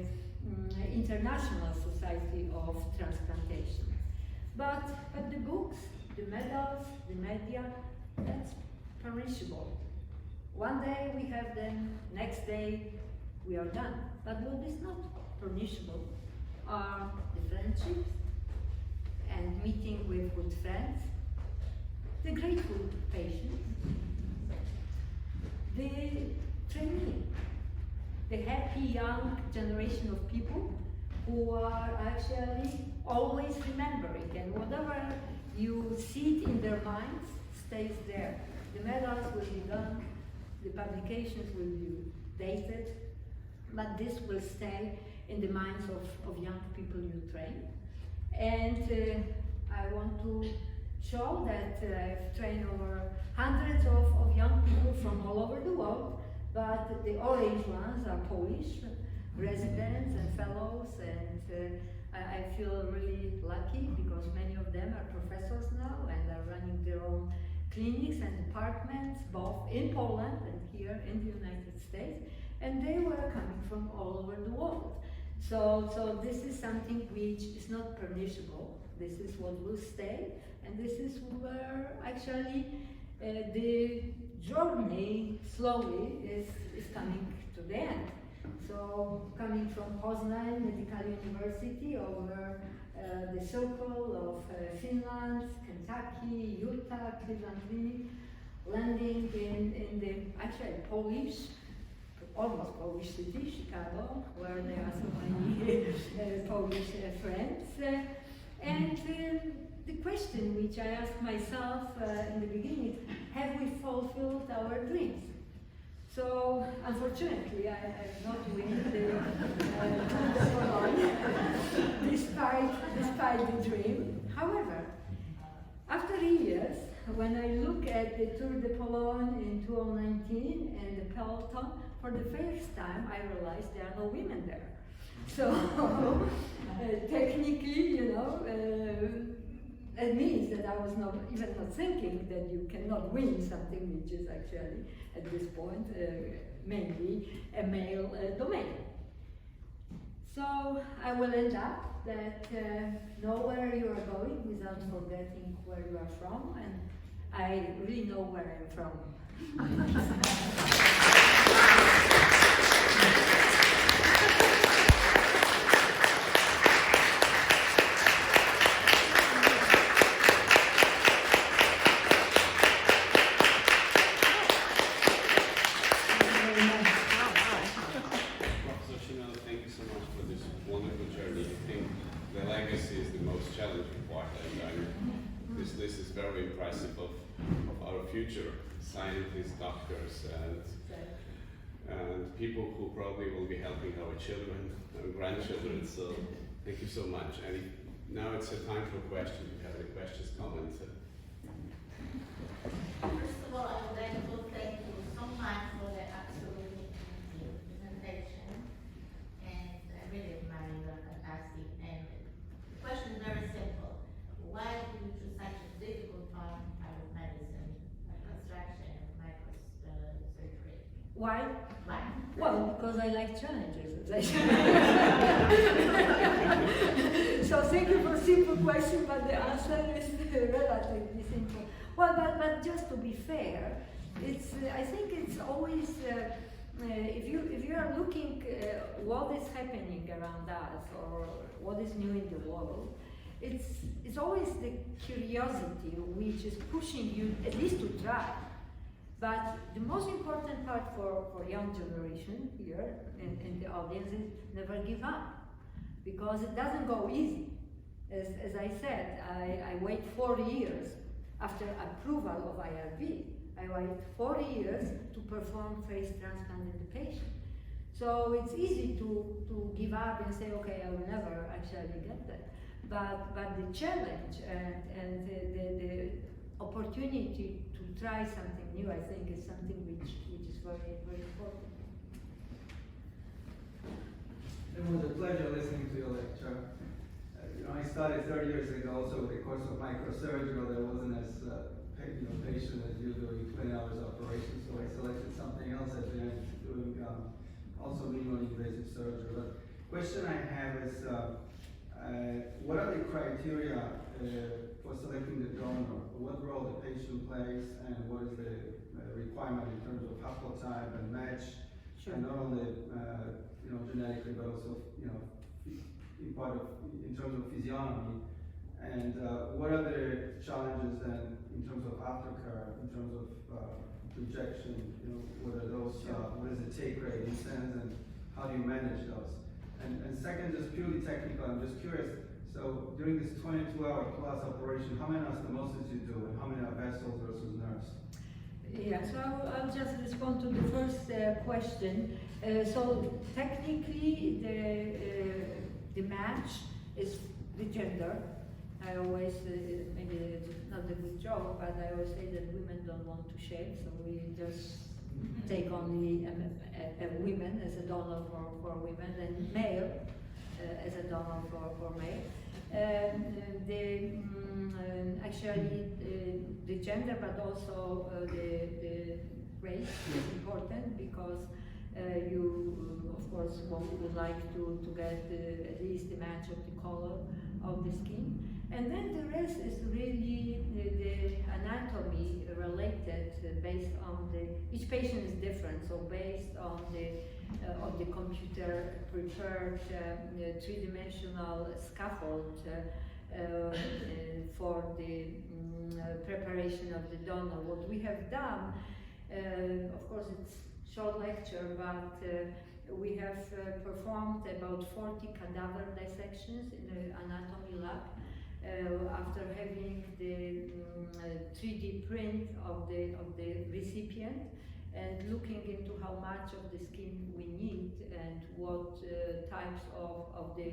International Society of Transplantation. But the books, the medals, the media, that's perishable. One day we have them, next day we are done. But what is not perishable are the friendships and meeting with good friends, the grateful patients, the trainee, the happy young generation of people who are actually always remembering, and whatever you see in their minds stays there. The medals will be done, the publications will be dated, but this will stay in the minds of young people you train. And I want to show that I've trained over hundreds of young people from all over the world, but the orange ones are Polish residents and fellows, and I feel really lucky because many of them are professors now and are running their own clinics and departments, both in Poland and here in the United States, and they were coming from all over the world. So this is something which is not perishable. This is what will stay, and this is where actually the journey slowly is coming to the end. So coming from Poznan Medical University over the circle of Finland, Kentucky, Utah, Cleveland Clinic, landing in the actually Polish, almost Polish city, Chicago, where there are so many Polish friends. And the question which I asked myself in the beginning is, have we fulfilled our dreams? So, unfortunately, I have not won the despite the dream. However, after years, when I look at the Tour de Pologne in 2019 and the peloton, for the first time I realized there are no women there. So, technically, you know, it means that I was not even not thinking that you cannot win something which is actually, at this point, mainly a male domain. So I will end up that know where you are going without forgetting where you are from, and I really know where I am from. Very impressive of our future scientists, doctors, and people who probably will be helping our children and grandchildren. So thank you so much. And now it's a time for questions. If you have any questions, comments. First of all, I would like to thank you so much for the absolute presentation, and I really admire you, are fantastic. And the question is very simple: why do you choose such a difficult part of medicine, reconstruction and microsurgery? Why? Why? Well, because I like challenges. So thank you for simple question, but the answer is relatively simple. Well, but just to be fair, it's I think it's always if you are looking what is happening around us or what is new in the world, it's always the curiosity which is pushing you at least to try. But the most important part for young generation here in the audience is never give up, because it doesn't go easy. as I said, I wait 4 years after approval of IRB. I wait 4 years to perform face transplant in the patient. So it's easy to give up and say, okay, I will never actually get that. But the challenge and the opportunity to try something new, I think, is something which is very, very important. It was a pleasure listening to your lecture. I started 30 years ago, so the course of microsurgery that wasn't as patient as you doing 20 hours operation, so I selected something else at the end, doing also minimally invasive surgery. But question I have is, what are the criteria for selecting the donor? What role the patient plays, and what is the requirement in terms of haplotype and match, Sure. and not only genetically, but also in terms of physiognomy, and what are the challenges then in terms of aftercare, in terms of rejection? What are those? What is the take rate in sense, and how do you manage those? And second, just purely technical, I'm just curious. So during this 22-hour plus operation, how many anastomosis you do, and how many are vessels versus nerves? Yeah, so I'll just respond to the first question. So technically, the match is the gender. I always, maybe it's not a good joke, but I always say that women don't want to shave, so we just take only women as a donor for women, and male as a donor for male. Actually, the gender, but also the race is important, because you, of course, would like to get at least the match of the color of the skin. And then the rest is really the anatomy related, based on each patient is different, so based on the computer prepared three-dimensional scaffold for the preparation of the donor. What we have done, of course it's short lecture, but we have performed about 40 cadaver dissections in the anatomy lab. After having the 3D print of the recipient, and looking into how much of the skin we need and what types of the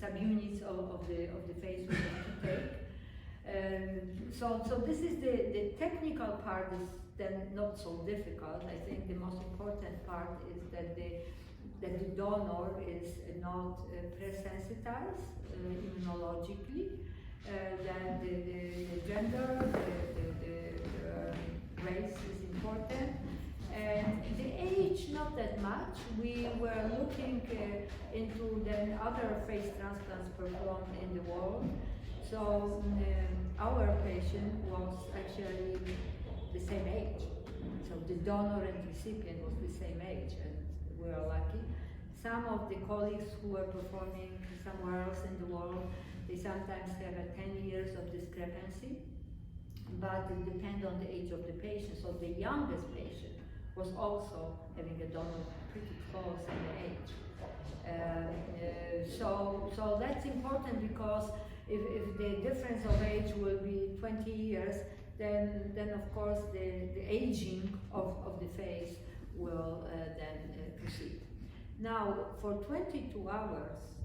subunits of the face we have to take. So this is the technical part is then not so difficult. I think the most important part is that the donor is not pre-sensitized immunologically, that the gender, the race is important, and the age not that much. We were looking into the other face transplants performed in the world. So our patient was actually the same age. So the donor and recipient was the same age, and we are lucky. Some of the colleagues who were performing somewhere else in the world, they sometimes have a 10 years of discrepancy, but it depends on the age of the patient. So the youngest patient was also having a donor pretty close in the age. So that's important, because if the difference of age will be 20 years, then of course the aging of the face will then proceed. Now, for 22 hours,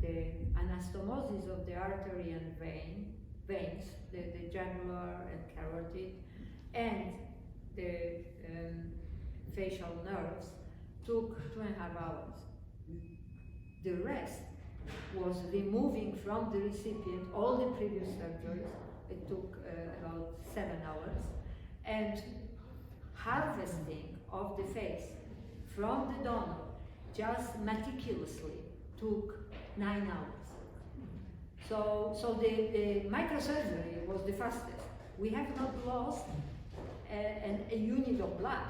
the anastomosis of the artery and veins, the jugular and carotid, and the facial nerves took 2.5 hours. The rest was removing from the recipient all the previous surgeries. It took about 7 hours, and harvesting of the face from the donor just meticulously took 9 hours. So the microsurgery was the fastest. We have not lost a unit of blood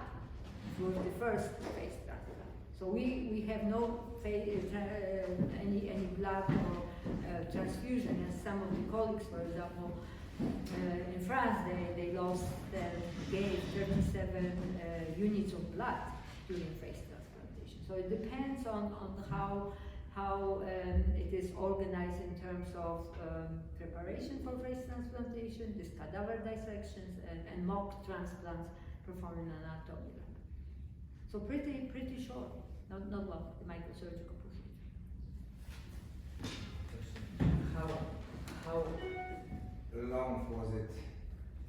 for the first face transplant. So we have no any blood or transfusion, as some of the colleagues, for example, in France, they gave 37 units of blood during face transplantation. So it depends on how It is organized in terms of preparation for face transplantation, these cadaver dissections, and mock transplants performed in an anatomy lab. So pretty short, not long, the microsurgical procedure. How long was it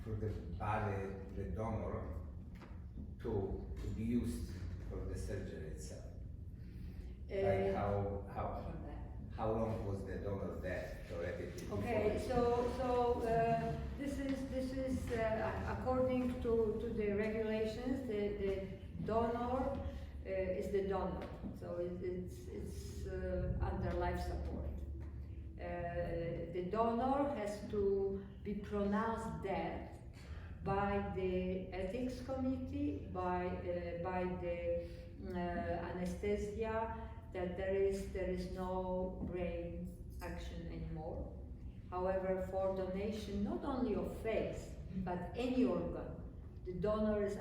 for the body, the donor, to be used for the surgery itself? Like how long was the donor there theoretically? Okay, so this is according to the regulations. The donor is the donor, so it's under life support. The donor has to be pronounced dead by the ethics committee, by the anesthesia, that there is no brain action anymore. However, for donation not only of face but any organ, the donor is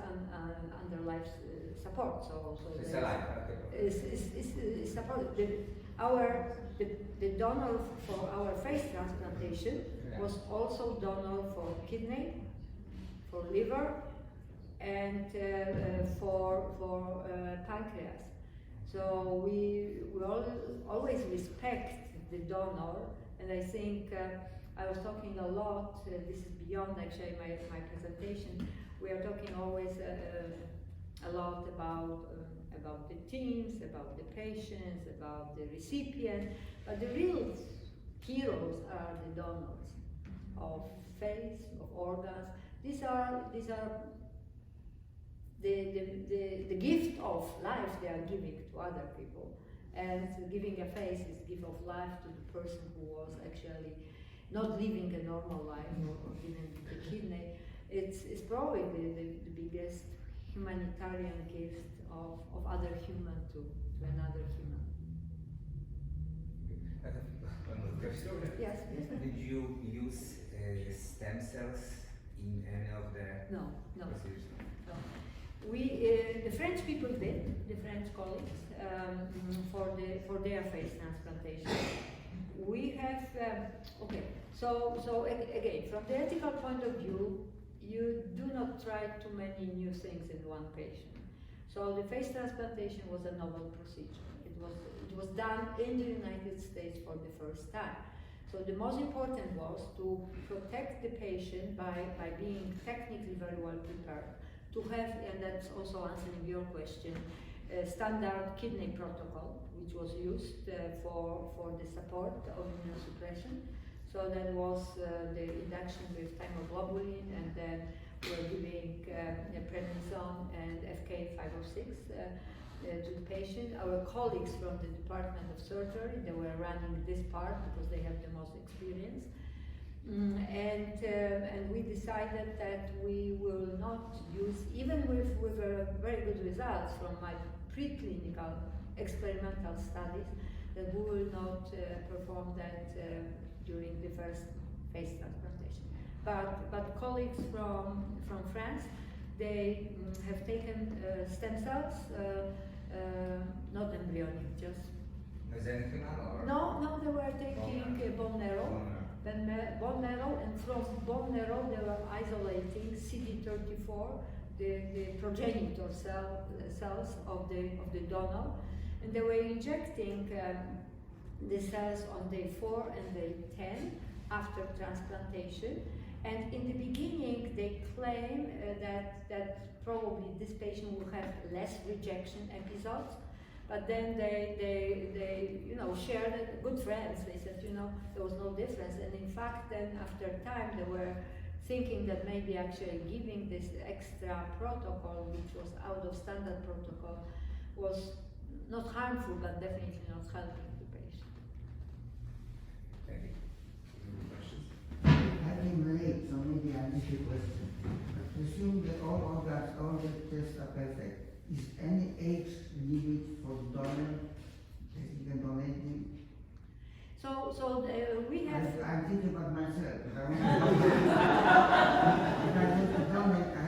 under life support. So it's alive. Okay. Is support. The donor for our face transplantation was also donor for kidney, for liver, and for pancreas. So we always respect the donor, and I think I was talking a lot. This is beyond actually my presentation. We are talking always a lot about the teams, about the patients, about the recipient, but the real heroes are the donors of face, of organs. These are the gift of life they are giving to other people, and giving a face is gift of life to the person who was actually not living a normal life or giving the kidney. It's probably the biggest humanitarian gift of other human to another human. I have one more question. Yes. Did you use stem cells in any of the No. procedures? No. The French people did, the French colleagues, for their face transplantation. We have okay. So again, from the ethical point of view, you do not try too many new things in one patient. So the face transplantation was a novel procedure. It was done in the United States for the first time. So the most important was to protect the patient by being technically very well prepared, to have, and that's also answering your question, a standard kidney protocol, which was used for the support of immunosuppression. So that was the induction with thymoglobulin, and then we're giving prednisone and FK506 to the patient. Our colleagues from the Department of Surgery, they were running this part because they have the most experience. And we decided that we will not use, even with very good results from my preclinical experimental studies, that we will not perform that during the first face transplantation. But colleagues from France, they have taken stem cells, not embryonic, just. Mesenchymal or? No, they were taking bone marrow. Bone marrow, and from bone marrow they were isolating CD34, the progenitor cells of the donor, and they were injecting the cells on day 4 and day 10 after transplantation. And in the beginning, they claim that probably this patient will have less rejection episodes. But then they shared it, good friends. They said, there was no difference. And in fact, then after time, they were thinking that maybe actually giving this extra protocol, which was out of standard protocol, was not harmful, but definitely not helping the patient. Thank you. Any questions? Having late, so maybe I missed your question. Assume that all organs, all the tests are perfect. Is any age limit for donor that you can donate him? So we have. I'm thinking about myself. If I want to donate, I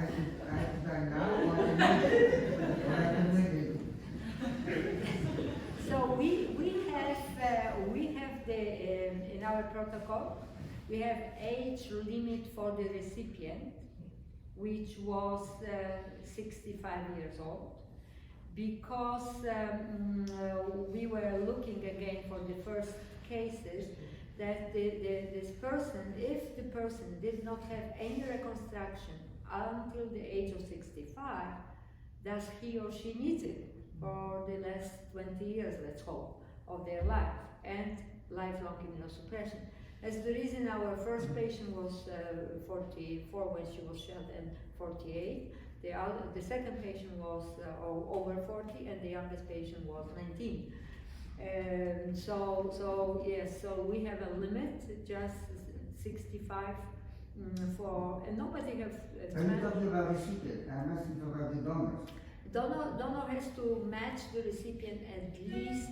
have to die now, or I can wait. So we have in our protocol, we have age limit for the recipient, which was 65 years old, because we were looking again for the first cases that this person, if the person did not have any reconstruction until the age of 65, does he or she needs it for the last 20 years, let's hope, of their life, and lifelong immunosuppression. As the reason our first patient was 44 when she was shot and 48. The second patient was over 40 and the youngest patient was 19. So yes, so we have a limit, just 65 for, and nobody have. Are you talking about recipient? I'm asking about the donors. Donor has to match the recipient at least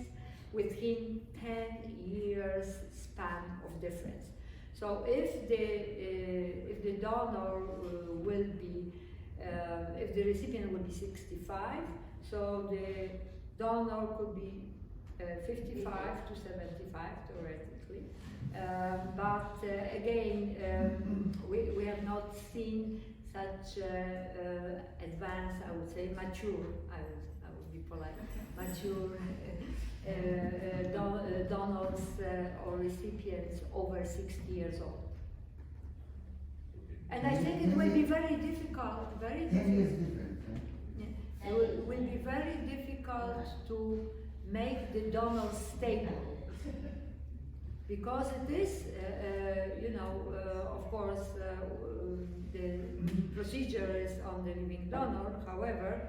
within 10 years span of difference. So if the donor will be, if the recipient will be 65, so the donor could be 55 to 75 theoretically. But again, we have not seen such advanced, I would say, mature, I would be polite, mature donors or recipients over 60 years old. And I think it will be very difficult, 10 years difference. yeah, it will be very difficult to make the donor stable. Because it is, of course, the procedure is on the living donor. However,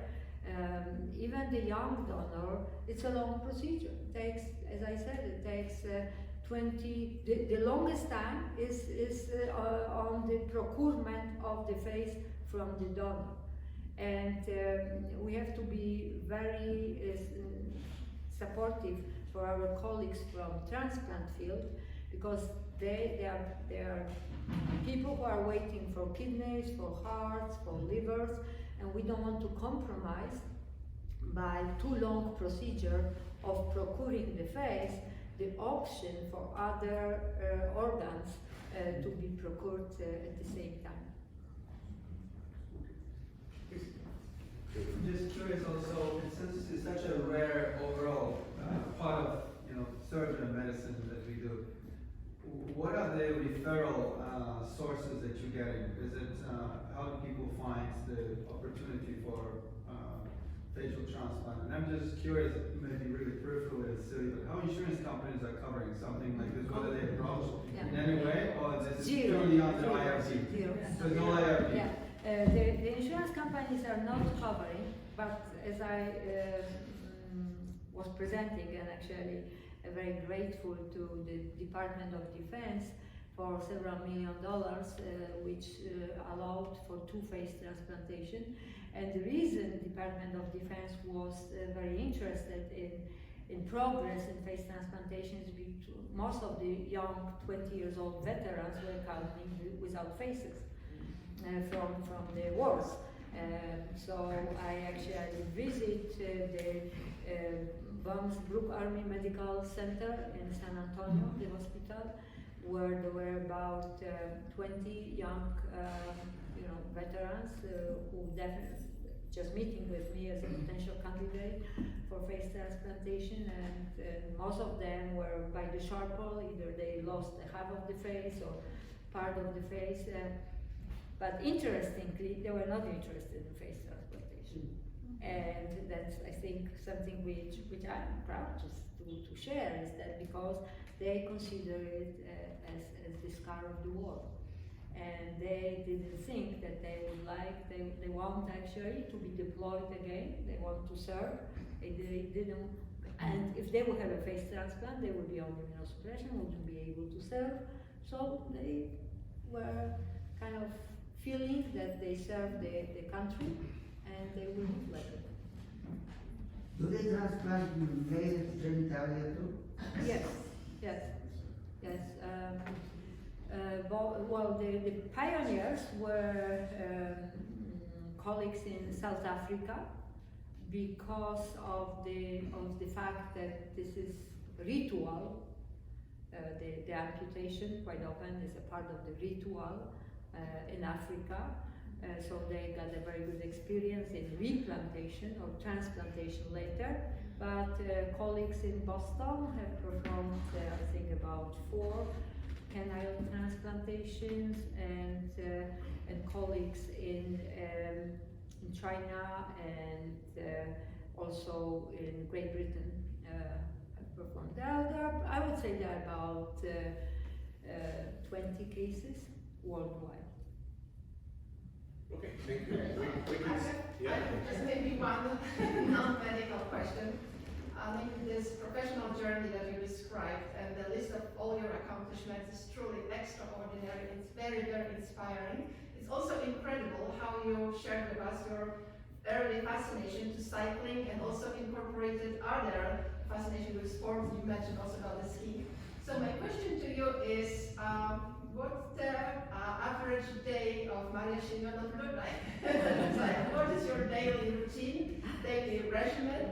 even the young donor, it's a long procedure. It takes, as I said, it takes 20. The longest time is on the procurement of the face from the donor, and we have to be very supportive for our colleagues from transplant field, because they are people who are waiting for kidneys, for hearts, for livers, and we don't want to compromise by too long procedure of procuring the face the option for other organs to be procured at the same time. Just curious also, since it's such a rare overall part of surgeon medicine that we do, what are the referral sources that you're getting? Is it how do people find the opportunity for facial transplant? And I'm just curious, maybe really peripherally, it's silly, but how insurance companies are covering something like this, whether they approach in any way, or is it purely on the IRP? So no IRP. Yeah. The insurance companies are not covering, but as I was presenting, and actually very grateful to the Department of Defense for several $1 million, which allowed for 2 face transplantation. And the reason the Department of Defense was very interested in progress in face transplantation is because most of the young 20 years old veterans were coming without faces from the wars. So I actually visit the Brook Army Medical Center in San Antonio, the hospital, where there were about 20 young veterans who definitely just meeting with me as a potential candidate for face transplantation, and most of them were by the Sharple, either they lost half of the face or part of the face. But interestingly, they were not interested in face transplantation. And that's, I think, something which I'm proud to share, is that because they consider it as the scar of the war. And they didn't think that they would like, they want actually to be deployed again, they want to serve, they didn't, and if they would have a face transplant, they would be on immunosuppression, wouldn't be able to serve, so they were kind of feeling that they serve the country, and they would live like it. Do they transplant male genitalia too? Yes. Well, the pioneers were colleagues in South Africa, because of the fact that this is ritual the amputation quite often is a part of the ritual in Africa. So they got a very good experience in replantation or transplantation later. But colleagues in Boston have performed, I think, about 4 penile transplantations, and colleagues in China and also in Great Britain have performed. I would say there are about 20 cases worldwide. Okay, thank you. I have just maybe one non-medical question. This professional journey that you described and the list of all your accomplishments is truly extraordinary. It's very, very inspiring. It's also incredible how you shared with us your early fascination to cycling and also incorporated other fascination with sports. You mentioned also about the skiing. So my question to you is, what's the average day of Maria Siemionow look like? What is your daily routine, daily regimen?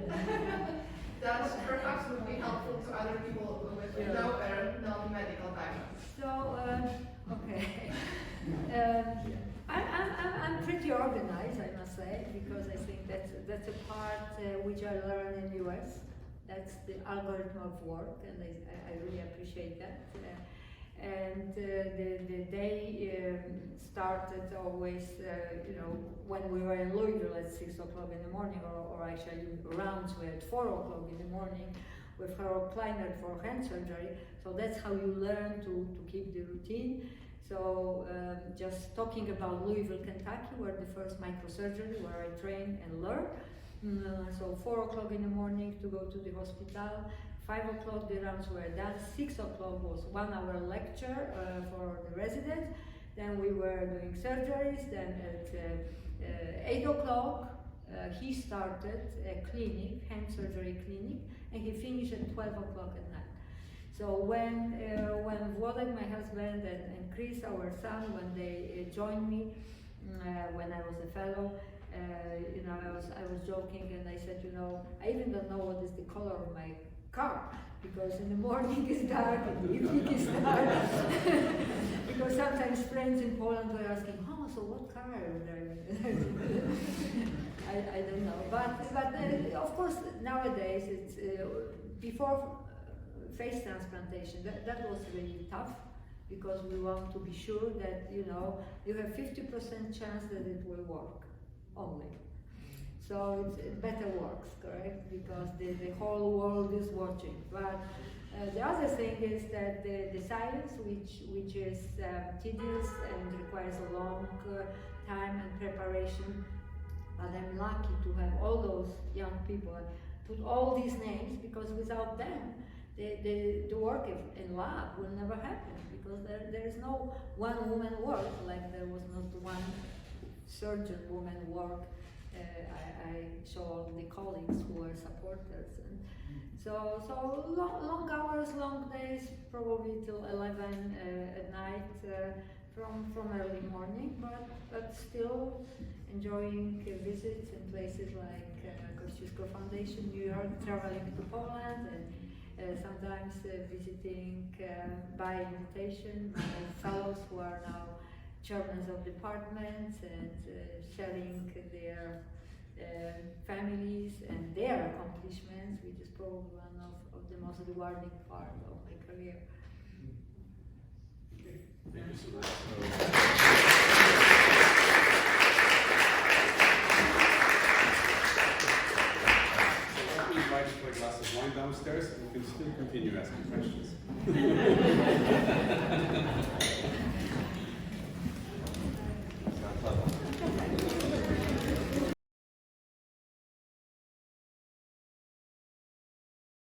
That perhaps would be helpful to other people with no non-medical background. So, okay. I'm pretty organized, I must say, because I think that's a part which I learned in the US. That's the algorithm of work, and I really appreciate that. And the day started always, when we were in Louisville at 6 o'clock in the morning, or actually rounds were at 4 o'clock in the morning with Prof. Kleinert for hand surgery. So that's how you learn to keep the routine. So just talking about Louisville, Kentucky, where the first microsurgery, where I trained and learned. So 4 o'clock in the morning to go to the hospital. 5 o'clock the rounds were done. 6 o'clock was 1 hour lecture for the residents. Then we were doing surgeries. Then at 8 o'clock he started a clinic, hand surgery clinic, and he finished at 12 o'clock at night. So when Włodek, my husband, and Chris, our son, when they joined me when I was a fellow, I was joking and I said, I even don't know what is the color of my car, because in the morning it's dark, in the evening it's dark. Because sometimes friends in Poland were asking, so what car are you driving? I don't know, but of course nowadays it's before face transplantation that was really tough, because we want to be sure that you have 50% chance that it will work only. So it better works, correct? Because the whole world is watching. But the other thing is that the science, which is tedious and requires a long time and preparation, but I'm lucky to have all those young people put all these names, because without them, the work in lab will never happen, because there is no one woman work, like there was not one surgeon woman work. I saw all the colleagues who were supporters, and so long hours, long days, probably till 11 at night from early morning, but still enjoying visits in places like Kosciuszko Foundation, New York, traveling to Poland, and sometimes visiting by invitation my fellows who are now chairmen of departments, and sharing their families and their accomplishments, which is probably one of the most rewarding part of my career. Thank you so much.